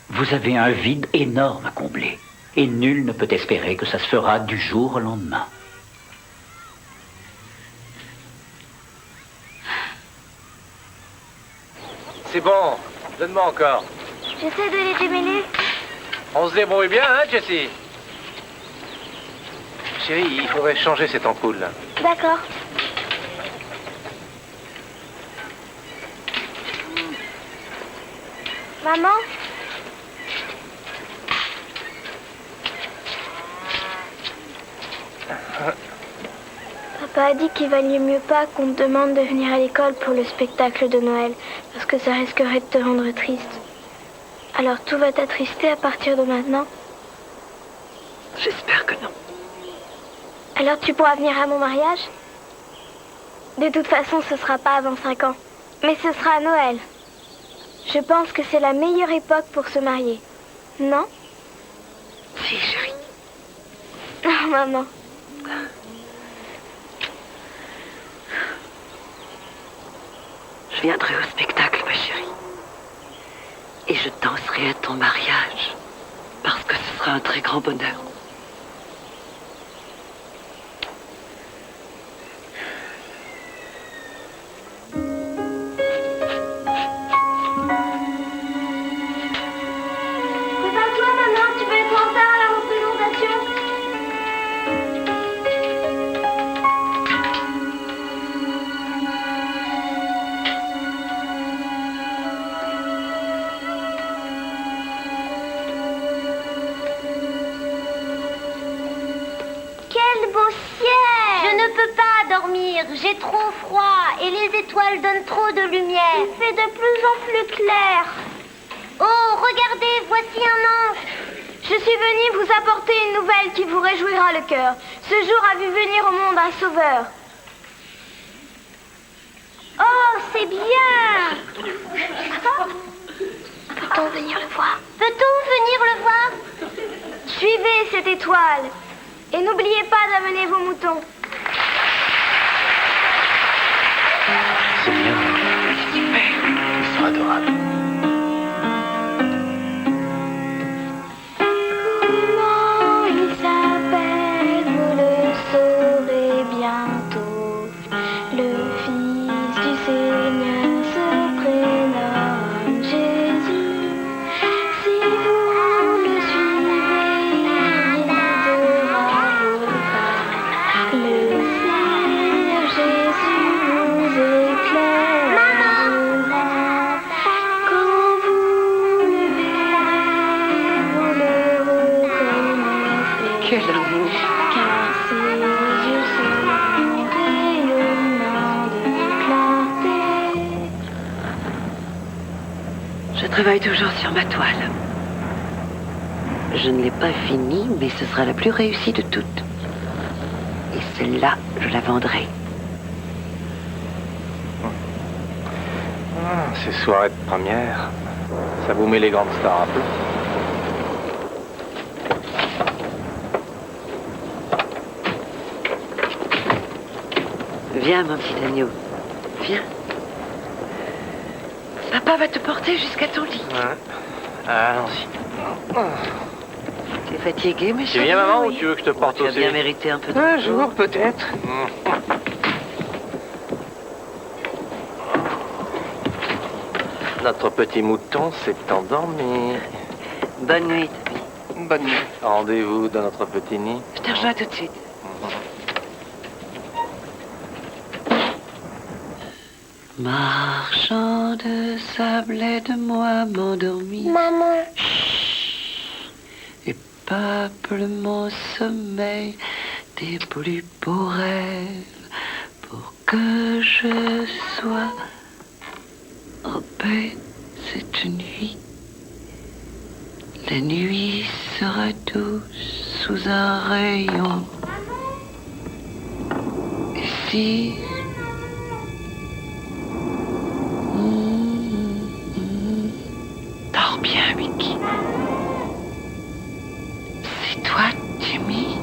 Vous avez un vide énorme à combler. Et nul ne peut espérer que ça se fera du jour au lendemain. C'est bon. Donne-moi encore. J'essaie de les démêler. On se débrouille bien, hein, Jessie? Chérie, il faudrait changer cette ampoule, là. D'accord. Maman? Papa a dit qu'il valait mieux pas qu'on te demande de venir à l'école pour le spectacle de Noël, parce que ça risquerait de te rendre triste. Alors tout va t'attrister à partir de maintenant? J'espère que non. Alors tu pourras venir à mon mariage? De toute façon, ce sera pas avant 5 ans. Mais ce sera à Noël. Je pense que c'est la meilleure époque pour se marier. Non? Si, chérie. Oh, maman. Je viendrai au spectacle, ma chérie. Et je danserai à ton mariage. Parce que ce sera un très grand bonheur. Prépare-toi, maman, tu peux être en retard à la représentation. Quel beau ciel! Je ne peux pas dormir, j'ai trop froid et les étoiles donnent trop de lumière. Il fait de plus en plus clair. Oh, regardez, voici un ange. Je suis venue vous apporter une nouvelle qui vous réjouira le cœur. Ce jour a vu venir au monde un sauveur. Oh, c'est bien! Peut-on venir le voir? Peut-on venir le voir? Suivez cette étoile et n'oubliez pas d'amener vos moutons. C'est bien. C'est super. Ils sont adorables. Comment il s'appelle, vous le saurez bientôt. Le Fils du Seigneur se prénomme Jésus. Si vous le suivez, il guidera vos pas. Le Seigneur Jésus vous éclairera. Quand vous le verrez, vous le reconnaîtrez. Quel amour! Car ses yeux sont rayonnants de clarté. Je travaille toujours sur ma toile. Je ne l'ai pas finie, mais ce sera la plus réussie de toutes. Et celle-là, je la vendrai. Ces soirées de première, ça vous met les grandes stars à peu. Viens, mon petit agneau. Viens. Papa va te porter jusqu'à ton lit. Ouais. Allons-y. Tu es fatigué, mais Tu viens, maman, ou tu veux que je te porte Tu as aussi? bien mérité un peu de Un repos. jour, peut-être. Notre petit mouton s'est endormi. Bonne nuit. Bonne nuit. Rendez-vous dans notre petit nid. Je te rejoins tout de suite. Marchand de sable, aide-moi m'endormir. Maman, Et peuple mon sommeil des plus beaux rêves pour que je sois en paix cette nuit. La nuit sera douce sous un rayon. Et si dors bien, Mickey. C'est toi, Jimmy?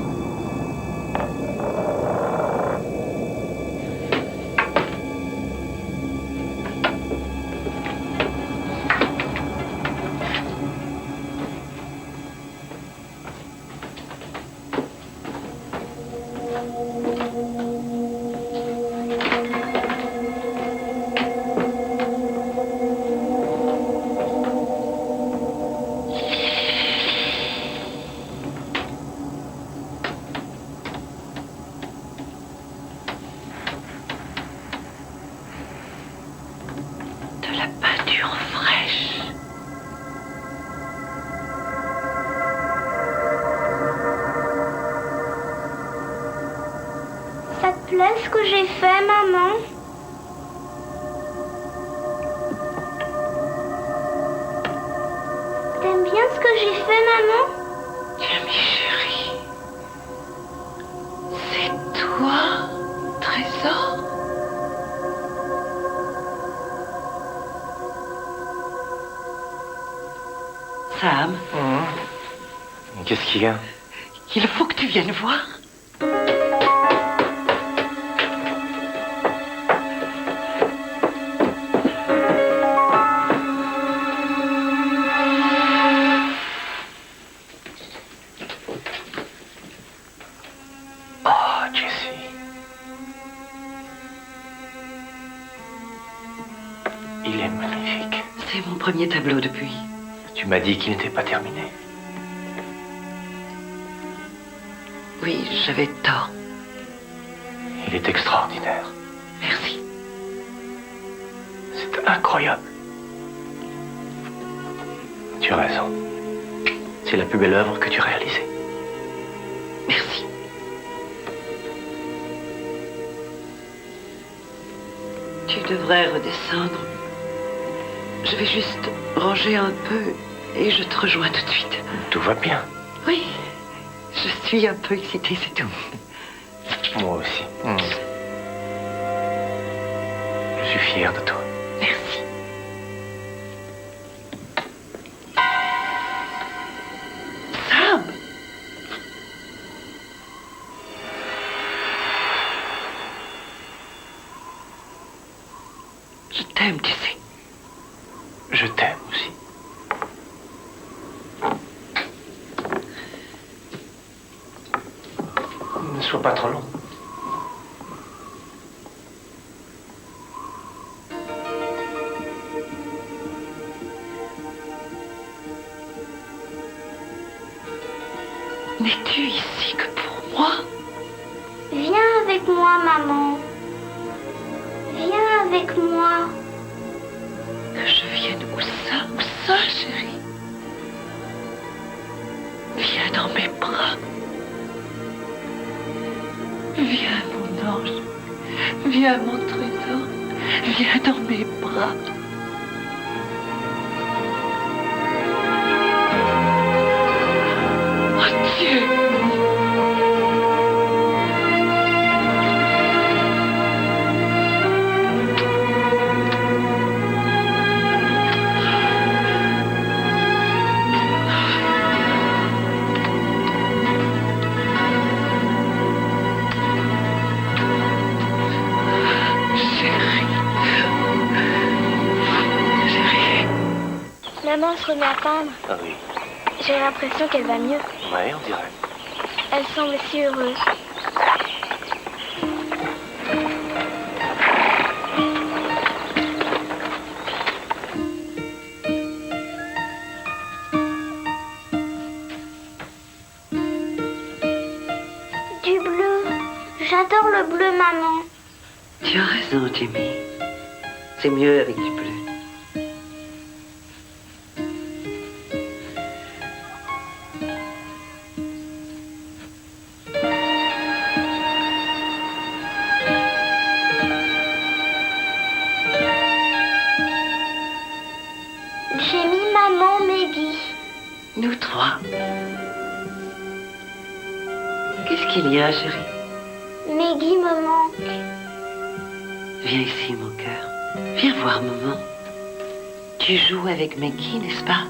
plaît ce que j'ai fait, maman? T'aimes bien ce que j'ai fait, maman? Jamie, chérie. C'est toi, Trésor? Sam, Qu'est-ce qu'il y a? il faut que tu viennes voir. Oh, Jessie. Il est magnifique. C'est mon premier tableau depuis. Tu m'as dit qu'il n'était pas terminé. Oui, j'avais tort. Il est extraordinaire. Merci. C'est incroyable. Tu as raison. C'est la plus belle œuvre que tu as réalisée. Merci. Tu devrais redescendre. Je vais juste ranger un peu et je te rejoins tout de suite. Tout va bien. Oui, je suis un peu excitée, c'est tout. Moi aussi. Je suis fier de toi. Merci. Sam! Je t'aime, tu sais. Je t'aime aussi. Ne sois pas trop long. N'es-tu ici que pour moi? Viens avec moi, maman. Viens avec moi. Que je vienne où ça, chérie? Viens dans mes bras. Viens, mon ange. Viens, mon trésor. Viens dans mes bras. Oh Dieu! Maman se remet à peindre. Ah oui. J'ai l'impression qu'elle va mieux. Ouais, on dirait. Elle semble si heureuse. Du bleu. J'adore le bleu, maman. Tu as raison, Jimmy. C'est mieux avec du bleu. J'ai mis maman, Maggie. Nous trois. Qu'est-ce qu'il y a, chérie? Maggie me manque. Viens ici, mon cœur. Viens voir maman. Tu joues avec Maggie, n'est-ce pas?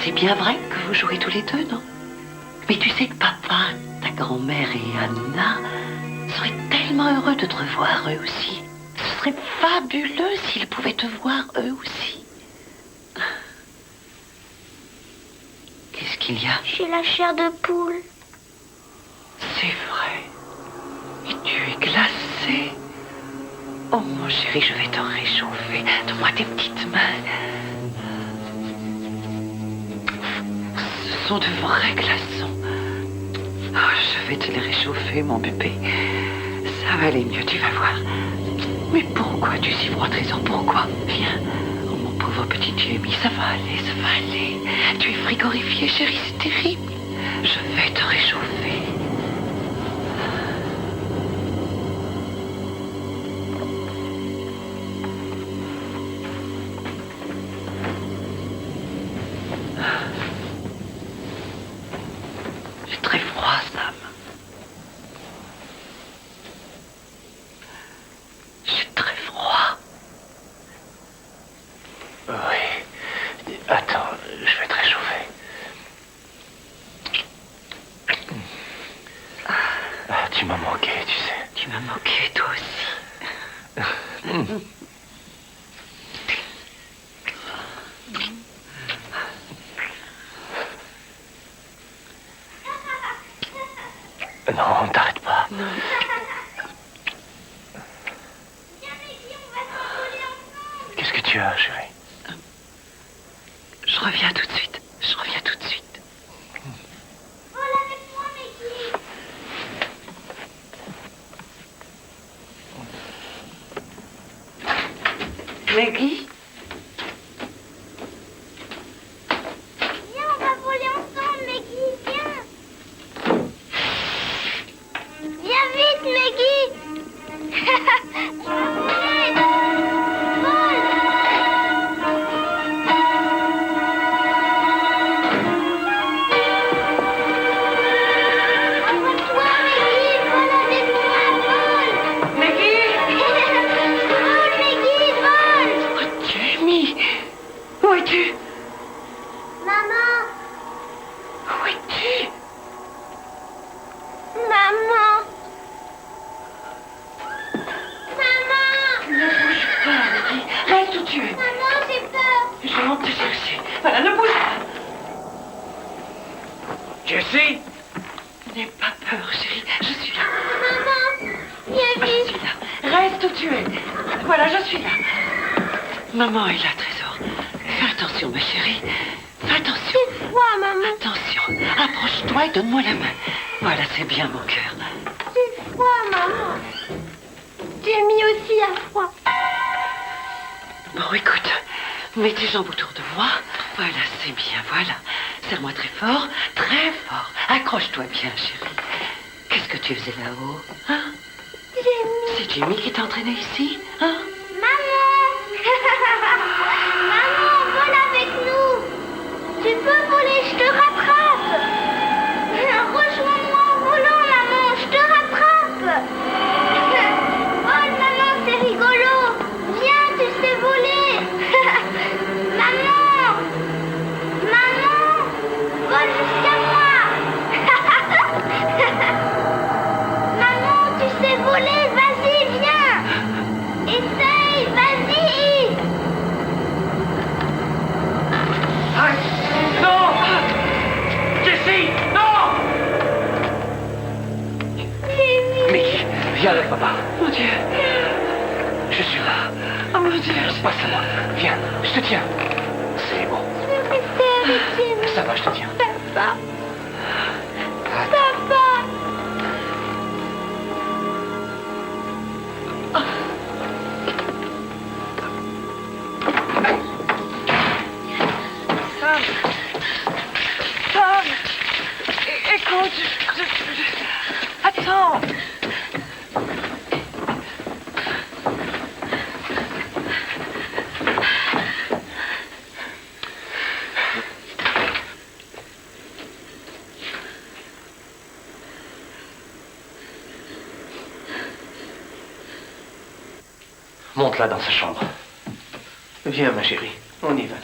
C'est bien vrai que vous jouez tous les deux, non? Mais tu sais que papa, ta grand-mère et Anna seraient tellement heureux de te revoir eux aussi. Ce serait fabuleux s'ils pouvaient te voir eux aussi. Qu'est-ce qu'il y a? J'ai la chair de poule. C'est vrai. Et tu es glacé. Oh mon chéri, je vais te réchauffer. Donne-moi tes petites mains. Ce sont de vrais glaçons. Oh, je vais te les réchauffer, mon bébé. Ça va aller mieux, tu vas voir. Mais pourquoi tu es si froid, Trésor? Pourquoi? Viens. Oh mon pauvre petit Jamie, ça va aller, ça va aller. Tu es frigorifié, chérie, c'est terrible. Je vais te réchauffer. Tu m'as manqué, tu sais. Tu m'as manqué, toi aussi. Non, t'arrête pas. Viens, Maggie, on va s'envoler ensemble. Qu'est-ce que tu as, chérie? Je reviens tout de suite. Je reviens tout de suite. Vole avec moi, Maggie. Maggie? Viens, on va voler ensemble, Maggie, viens. Viens vite, Maggie. Vole. Envoie-toi, Maggie, vole avec moi, vole. Maggie? Vole, Maggie, vole. Oh, Jamie! Où es-tu? Maman, Où es-tu? maman. Maman, Ne bouge pas, Maggie. Reste où tu es. maman, j'ai peur. Je monte te chercher. Voilà, ne bouge pas. Jessie! N'aie pas peur, chérie. Je suis là. Maman, viens Je vite. suis là. Reste où tu es. Voilà, je suis là. Maman est là, Trésor. Fais attention, ma chérie. Fais attention. J'ai froid, maman. Attention. Approche-toi et donne-moi la main. Voilà, c'est bien, mon cœur. J'ai froid, maman. Jamie aussi a froid. Bon, écoute. Mets tes jambes autour de moi. Voilà, c'est bien, voilà. Serre-moi très fort, très fort. Accroche-toi bien, chérie. Qu'est-ce que tu faisais là-haut, hein? Jamie. C'est Jamie qui t'a entraîné ici, hein? Maman. Maman, vole avec nous. Tu peux voler, je te rattrape. Rejoins-moi en volant, maman, je te rattrape. Vole, maman, c'est rigolo. Viens, tu sais voler. Maman. Maman, vole jusqu'à moi. Maman, tu sais voler, vas-y, viens. Essaye, vas-y. Non! Jessie! Non! Mickey, viens avec papa. Mon Dieu. Je suis là. Oh, mon Dieu. Passe à moi. Viens, je te tiens. C'est bon. Je veux rester avec Jamie. Ça va, je te tiens. Papa. Papa. Tom. Tom. Écoute, Attends. Monte là dans sa chambre. Viens, ma chérie. On y va.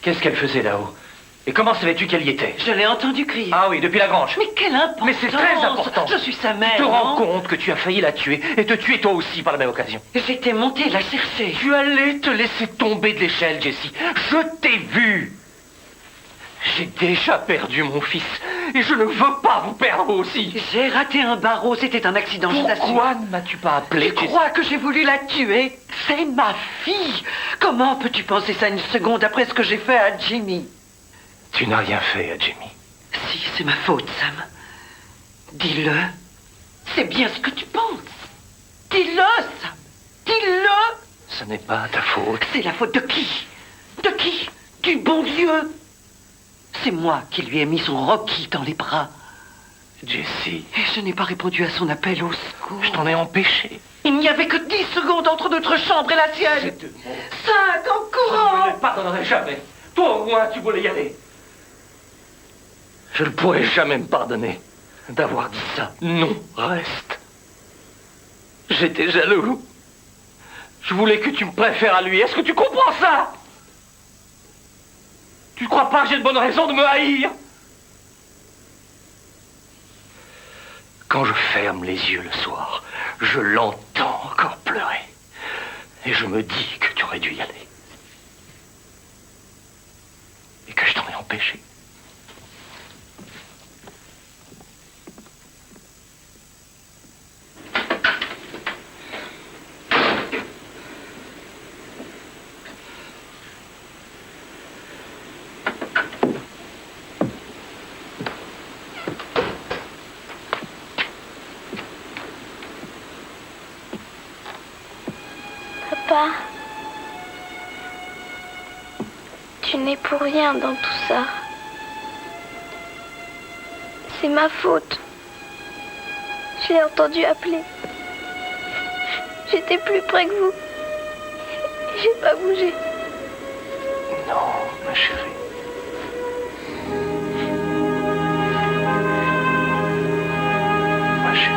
Qu'est-ce qu'elle faisait là-haut? Et comment savais-tu qu'elle y était? Je l'ai entendu crier. Ah oui, depuis la grange. Mais quelle importance! Mais c'est très important. Je suis sa mère. Tu te rends non? compte que tu as failli la tuer et te tuer toi aussi par la même occasion? J'étais montée la chercher. Tu allais te laisser tomber de l'échelle, Jessie. Je t'ai vu. J'ai déjà perdu mon fils et je ne veux pas vous perdre aussi. J'ai raté un barreau, c'était un accident, je t'assure. Pourquoi ne m'as-tu pas appelé? Tu crois que j'ai voulu la tuer? C'est ma fille. Comment peux-tu penser ça une seconde après ce que j'ai fait à Jimmy? Tu n'as rien fait à Jimmy. Si, c'est ma faute, Sam. Dis-le. C'est bien ce que tu penses. Dis-le, Sam. Dis-le. Ce n'est pas ta faute. C'est la faute de qui? De qui? Du bon Dieu. C'est moi qui lui ai mis son Rocky dans les bras. Jessie. Et je n'ai pas répondu à son appel au secours. Je t'en ai empêché. Il n'y avait que 10 secondes entre notre chambre et la sienne. C'est de mon... 5 en courant. Je ne le pardonnerai jamais. Toi au moins, tu voulais y aller. Je ne pourrai jamais me pardonner d'avoir dit ça. Non, reste. J'étais jaloux. Je voulais que tu me préfères à lui. Est-ce que tu comprends ça? Tu ne crois pas que j'ai de bonnes raisons de me haïr? Quand je ferme les yeux le soir, je l'entends encore pleurer. Et je me dis que tu aurais dû y aller. Et que je t'en ai empêché. Papa, tu n'es pour rien dans tout ça. C'est ma faute. Je l'ai entendu appeler. J'étais plus près que vous. J'ai pas bougé. Non, ma chérie. Ma chérie.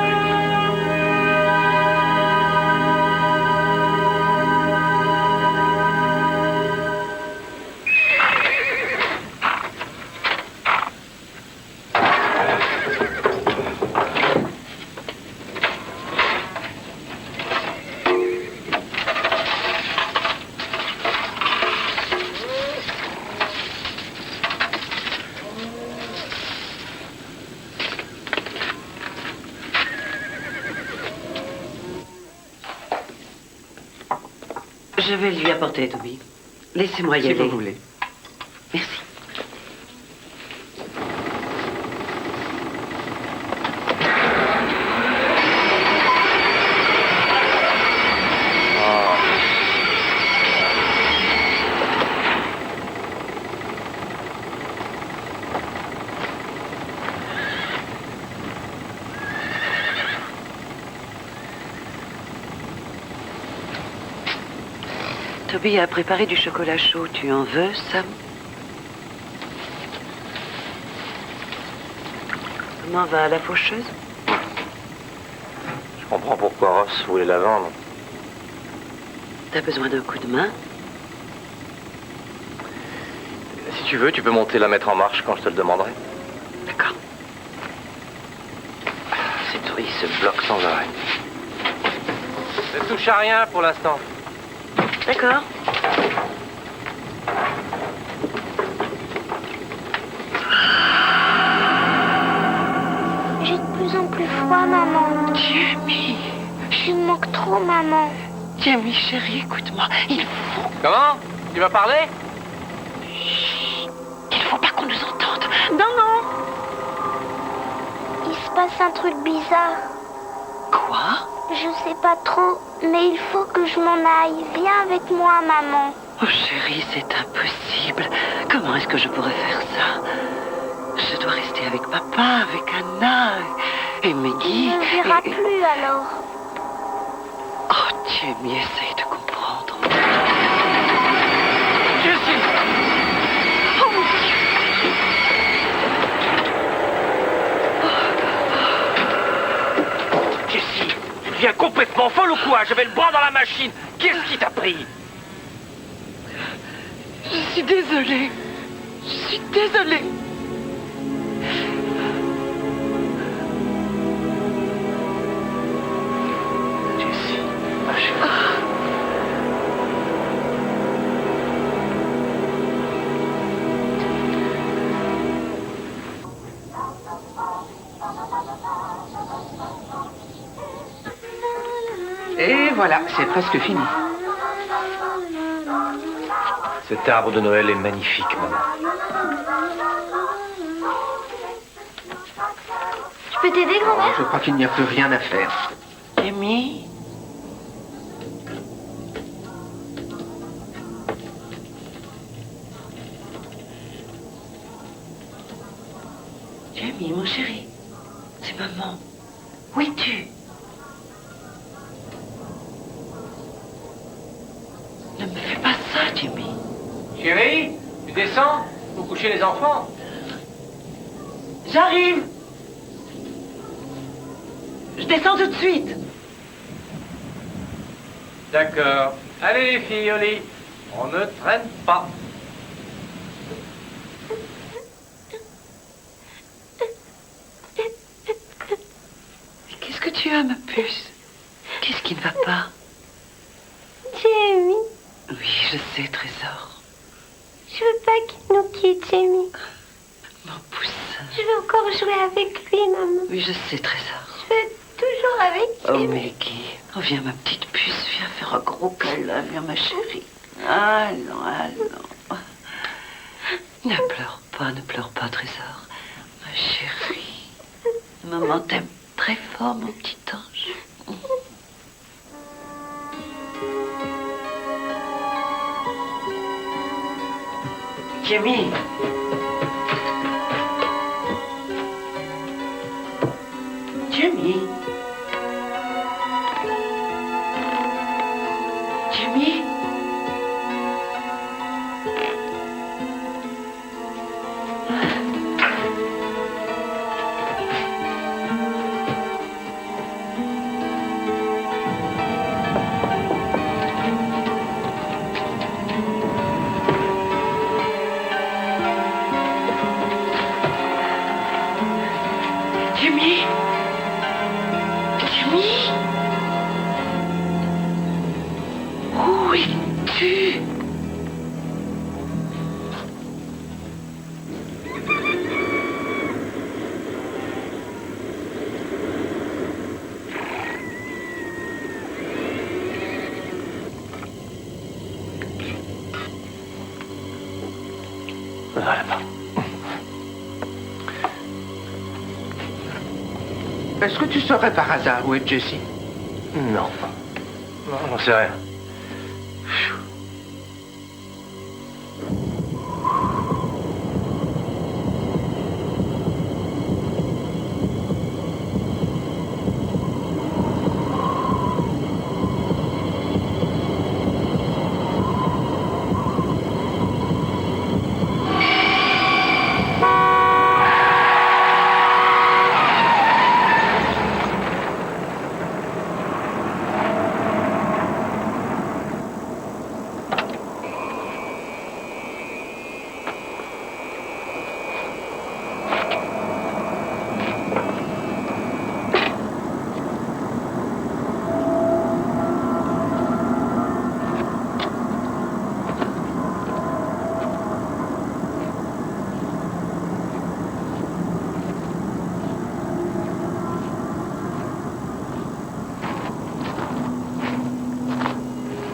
Je vais lui apporter, Toby. Laissez-moi y aller. Si vous voulez. Merci. Toby a préparé du chocolat chaud. Tu en veux, Sam? Comment va la faucheuse? Je comprends pourquoi Ross voulait la vendre. T'as besoin d'un coup de main? Si tu veux, tu peux monter la mettre en marche quand je te le demanderai. D'accord. Cette souris se bloque sans arrêt. Ne touche à rien pour l'instant. D'accord. J'ai de plus en plus froid, maman. Jamie. Je me manque trop, maman. Jamie, chérie, écoute-moi. Il faut... Comment? Tu vas parler? Il faut pas qu'on nous entende. Non, non. Il se passe un truc bizarre. Quoi? Je sais pas trop, mais il faut que je m'en aille. Viens avec moi, maman. Oh chérie, c'est impossible. Comment est-ce que je pourrais faire ça? Je dois rester avec papa, avec Anna et Maggie. Il ne verra plus alors. Oh, Jamie, essaye de comprendre. Jessie! Oh mon Dieu! Jessie, tu deviens complètement folle ou quoi? J'avais le bras dans la machine. Qu'est-ce qui t'a pris? Je suis désolée. Je suis désolée. Jessie, ma chérie. Et voilà, c'est presque fini. Cet arbre de Noël est magnifique, maman. Je peux t'aider, grand-mère? Je crois qu'il n'y a plus rien à faire. Jamie? Jamie, mon chéri. C'est maman. Où es-tu? Ne me fais pas ça, Jamie. Chérie, tu descends? Faut coucher les enfants. J'arrive. Je descends tout de suite. D'accord. Allez les filles, au lit. On ne traîne pas. tu as, ma puce? Qu'est-ce qui ne va pas? Jamie, Oui, je sais, trésor. je veux pas qu'il nous quitte, Jamie. Mon poussin. Je veux encore jouer avec lui, maman. Oui, je sais, trésor. Je veux toujours avec Oh, lui. Maggie. Oh, viens, ma petite puce. Viens faire un gros câlin. Viens, ma chérie. Allons, allons. Ne pleure pas, trésor. Ma chérie. Maman t'aime très fort, mon petit ange. Jamie. Jamie. Jamie. Jamie. Jamie. Où es-tu? Là-bas. Est-ce que tu saurais par hasard où est Jessie? Non. Non, j'en sais rien.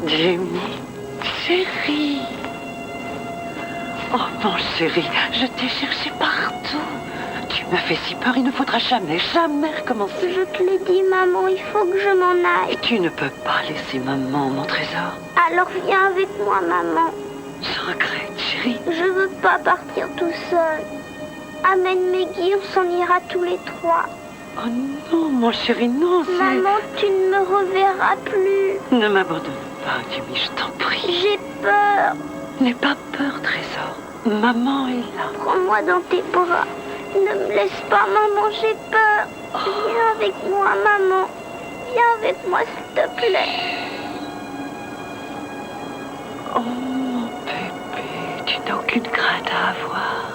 Jamie, chérie. Oh, mon chéri, je t'ai cherché partout. Tu m'as fait si peur, il ne faudra jamais recommencer. Je te l'ai dit, maman, il faut que je m'en aille. Et tu ne peux pas laisser maman, mon trésor. Alors viens avec moi, maman. Je regrette, chérie. Je veux pas partir tout seul. Amène Maggie, on s'en ira tous les trois. Oh non, mon chéri, non, c'est... Maman, tu ne me reverras plus. Ne m'abandonne pas, Jamie, je t'en prie. J'ai peur. N'aie pas peur, trésor. Maman est là. Prends-moi dans tes bras. Ne me laisse pas, maman, j'ai peur. Viens avec moi, maman. Viens avec moi, s'il te plaît. Oh, mon bébé, tu n'as aucune crainte à avoir.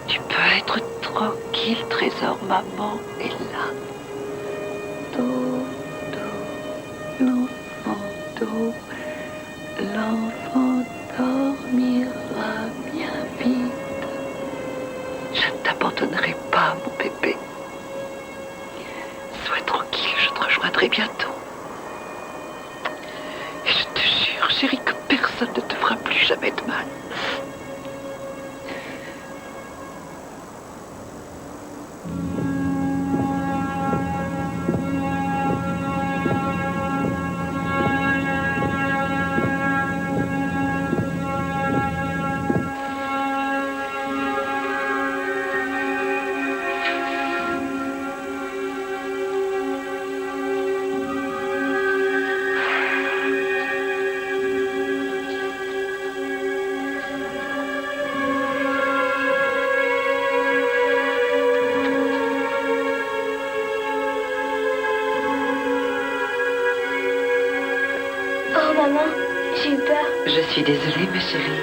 Tu peux être tranquille, trésor, maman est là. Do, do, l'enfant do, l'enfant dormira bien vite. Je ne t'abandonnerai pas, mon bébé. Sois tranquille, je te rejoindrai bientôt. Et je te jure, chérie, que personne ne te fera plus jamais de mal. Oh, maman, j'ai eu peur. Je suis désolée, ma chérie.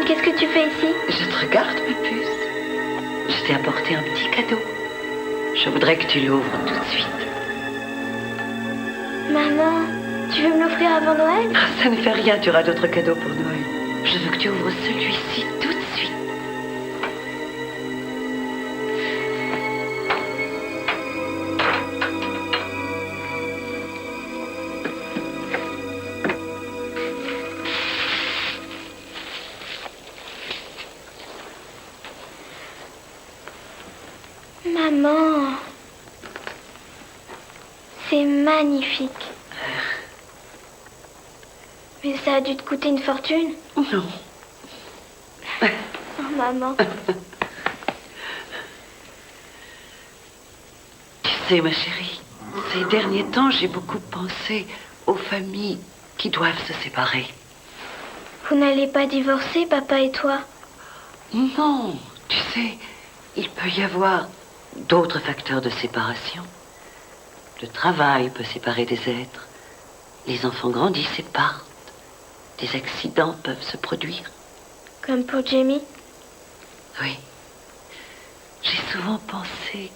Qu'est-ce que tu fais ici? Je te regarde, ma puce. Je t'ai apporté un petit cadeau. Je voudrais que tu l'ouvres tout de suite. Maman, tu veux me l'offrir avant Noël? Ah, ça ne fait rien, tu auras d'autres cadeaux pour Noël. Je veux que tu ouvres celui-ci tout de suite. Maman, c'est magnifique. Mais ça a dû te coûter une fortune? Non. Oh, maman. Tu sais, ma chérie, ces derniers temps, j'ai beaucoup pensé aux familles qui doivent se séparer. Vous n'allez pas divorcer, papa et toi? Non, tu sais, il peut y avoir d'autres facteurs de séparation. Le travail peut séparer des êtres. Les enfants grandissent et partent. Des accidents peuvent se produire. Comme pour Jamie? Oui. J'ai souvent pensé,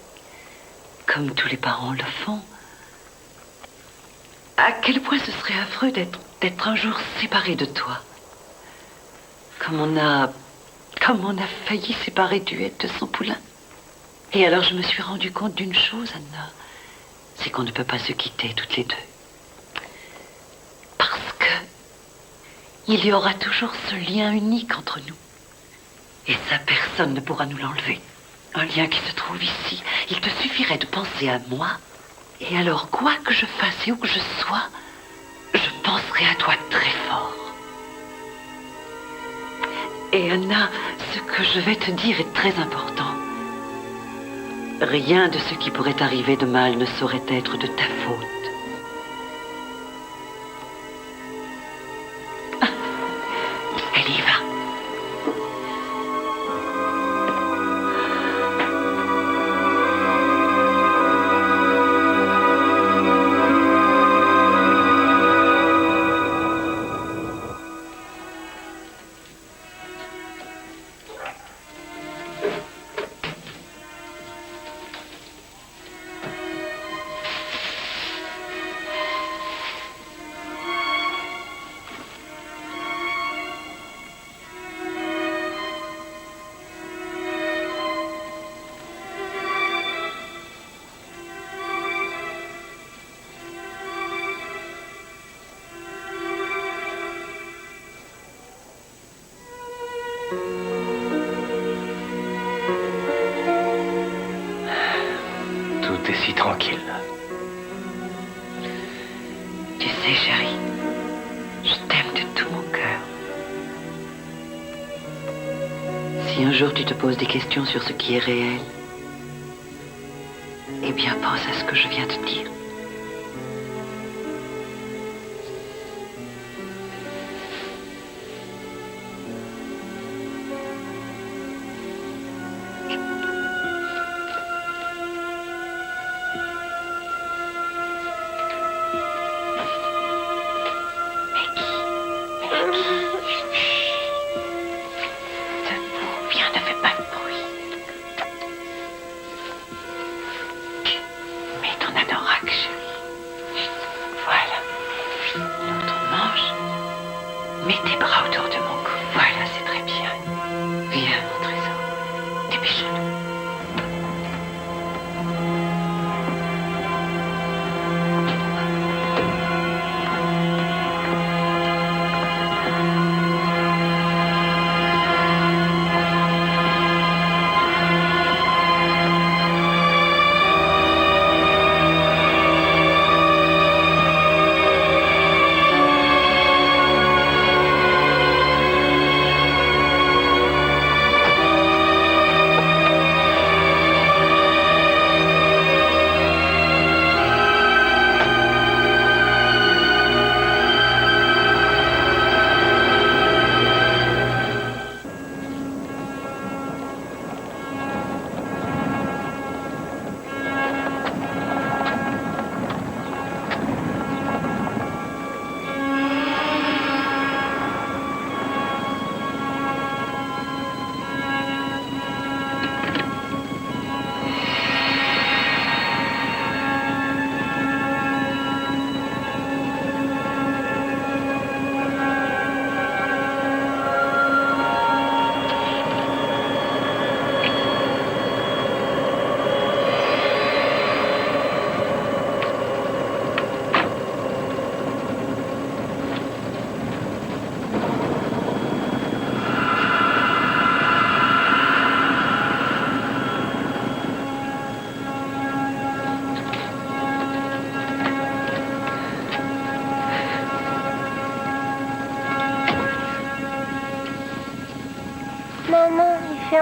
comme tous les parents le font, à quel point ce serait affreux d'être un jour séparé de toi. Comme on a failli séparer Duette de son poulain. Et alors je me suis rendu compte d'une chose, Anna. C'est qu'on ne peut pas se quitter toutes les deux. Parce que il y aura toujours ce lien unique entre nous. Et ça, personne ne pourra nous l'enlever. Un lien qui se trouve ici. Il te suffirait de penser à moi. Et alors, quoi que je fasse et où que je sois, je penserai à toi très fort. Et Anna, ce que je vais te dire est très important. Rien de ce qui pourrait arriver de mal ne saurait être de ta faute. Elle y va. Tout est si tranquille. Tu sais, chérie, je t'aime de tout mon cœur. Si un jour tu te poses des questions sur ce qui est réel, eh bien pense à ce que je viens de dire. Mets tes bras autour de mon cou. Voilà, c'est très bien. Viens, mon trésor. Dépêchons-nous.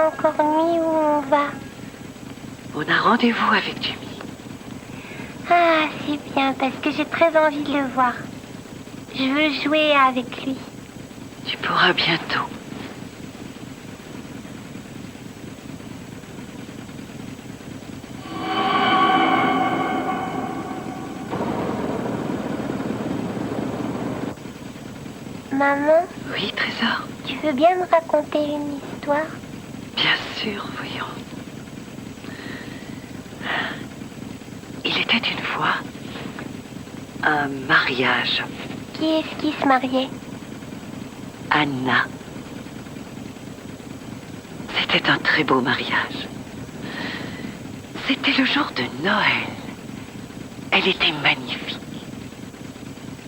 encore nuit où on va? On a rendez-vous avec Jimmy. Ah, c'est bien, parce que j'ai très envie de le voir. Je veux jouer avec lui. Tu pourras bientôt. Maman, Oui, Trésor. tu veux bien me raconter une histoire? Bien sûr, voyons. Il était une fois un mariage. Qui est-ce qui se mariait? Anna. C'était un très beau mariage. C'était le jour de Noël. Elle était magnifique.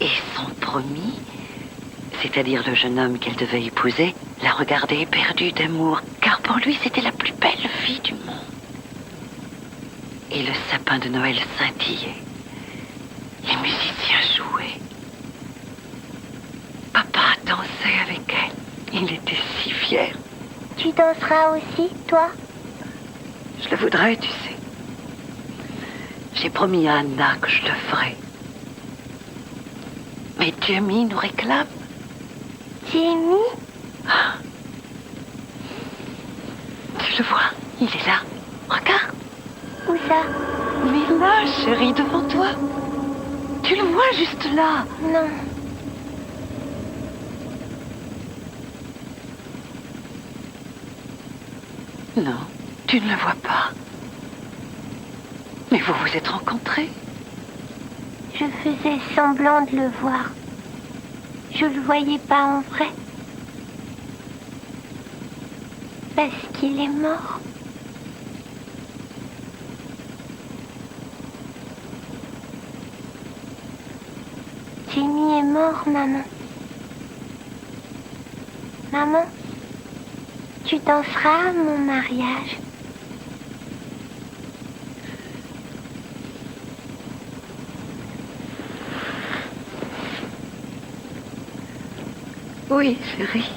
Et son promis, c'est-à-dire le jeune homme qu'elle devait épouser, la regardait éperdu d'amour, car pour lui c'était la plus belle fille du monde. Et le sapin de Noël scintillait. Les musiciens jouaient. Papa dansait avec elle. Il était si fier. Tu danseras aussi, toi? Je le voudrais, tu sais. J'ai promis à Anna que je le ferai. Mais Jamie nous réclame. Jamie? Tu le vois, il est là. Regarde. Où ça? Mais là, chérie, devant toi. Tu le vois juste là. Non. Non, tu ne le vois pas. Mais vous vous êtes rencontrés. Je faisais semblant de le voir. Je le voyais pas en vrai. Parce qu'il est mort. Jamie est mort, maman. Maman, tu danseras à mon mariage. Oui, chérie.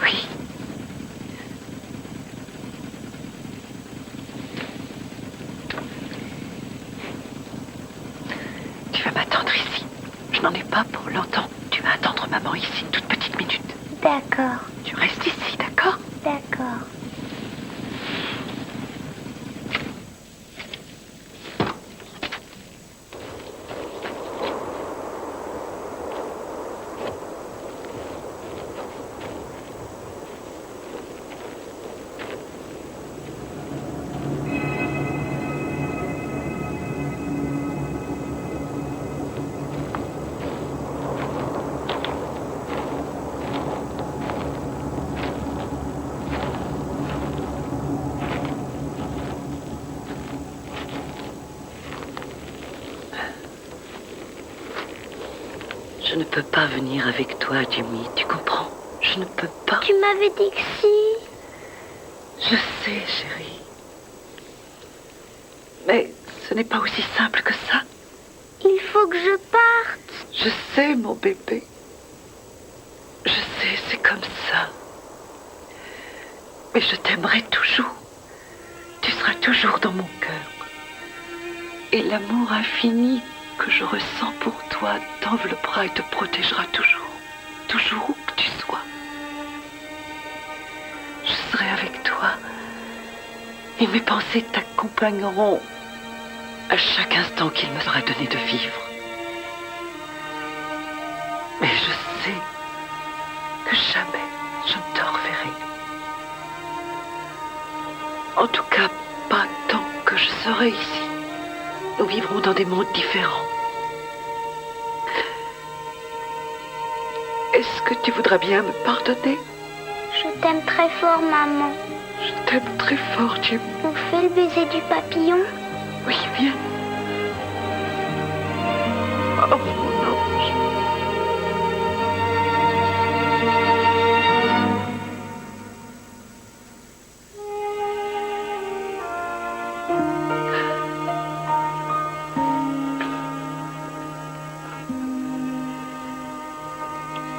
Oui. Tu vas m'attendre ici. Je n'en ai pas pour longtemps. Tu vas attendre maman ici une toute petite minute. D'accord, Tu restes ici, d'accord? d'accord. Je ne peux pas venir avec toi, Jamie. Tu comprends? Je ne peux pas. Tu m'avais dit que si. Je sais, chérie. Mais ce n'est pas aussi simple que ça. Il faut que je parte. Je sais, mon bébé. Je sais, c'est comme ça. Mais je t'aimerai toujours. Tu seras toujours dans mon cœur. Et l'amour infini que je ressens pour toi t'enveloppera et te protégera toujours. Toujours où que tu sois. Je serai avec toi. Et mes pensées t'accompagneront à chaque instant qu'il me sera donné de vivre. Mais je sais que jamais je ne te reverrai. En tout cas, pas tant que je serai ici. Nous vivrons dans des mondes différents. Est-ce que tu voudrais bien me pardonner? Je t'aime très fort, maman. Je t'aime très fort, Jim. On fait le baiser du papillon? Oui, viens. Oh, mon ange.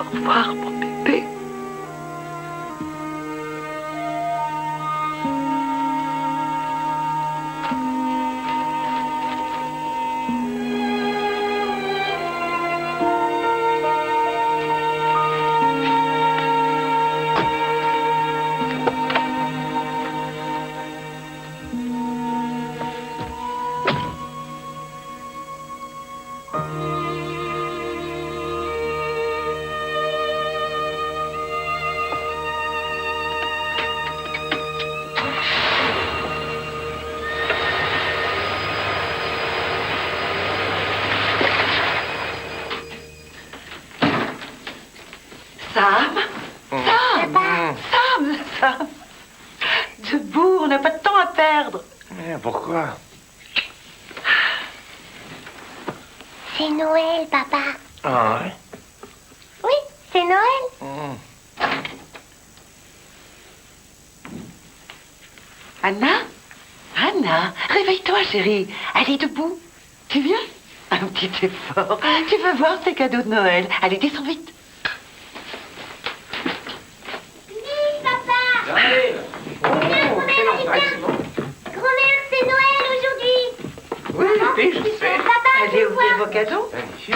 Au revoir, mon bébé. perdre. Pourquoi? C'est Noël, papa. Ah ouais? Oui, c'est Noël. Anna? Anna, réveille-toi, chérie. Allez, debout. Tu viens? Un petit effort. Tu veux voir tes cadeaux de Noël. Allez, descends vite. Vite, papa. Allez! Quel empressement! Grand-mère, c'est Noël aujourd'hui. Oui, je sais. Papa, Allez tu ouvrir vois. vos cadeaux. Magnifique.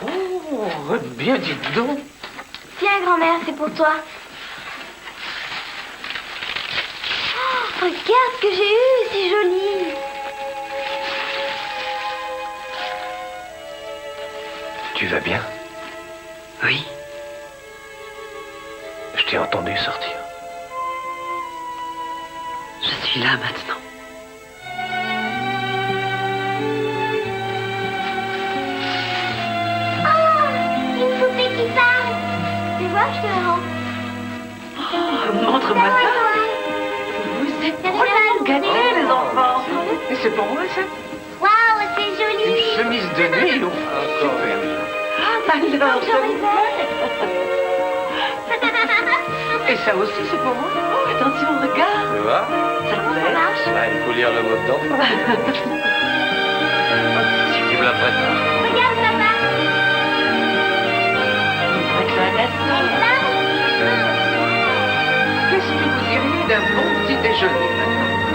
Oh, bien, dites donc. Tiens, grand-mère, c'est pour toi. Oh, regarde ce que j'ai eu, c'est joli. Tu vas bien? Oui. Je t'ai entendu sortir. Je suis là maintenant. Oh, une poupée qui parle. Tu vois, je te la rends. Oh, montre-moi C'est ça. Noël. Vous êtes Regardez, vraiment gâtés, les enfants. Et c'est pour moi, ça? Waouh, c'est joli. Une chemise de nuit, ou... Super. Alors, ça vous plaît? Et ça aussi, c'est pour moi? Oh, attention, regarde. Tu vois? Ça te Ça plaît? marche. Il faut lire le mode d'emploi. Si tu me la prêtes. Regarde, papa. Avec la glace. Qu'est-ce que vous diriez d'un bon petit déjeuner maintenant?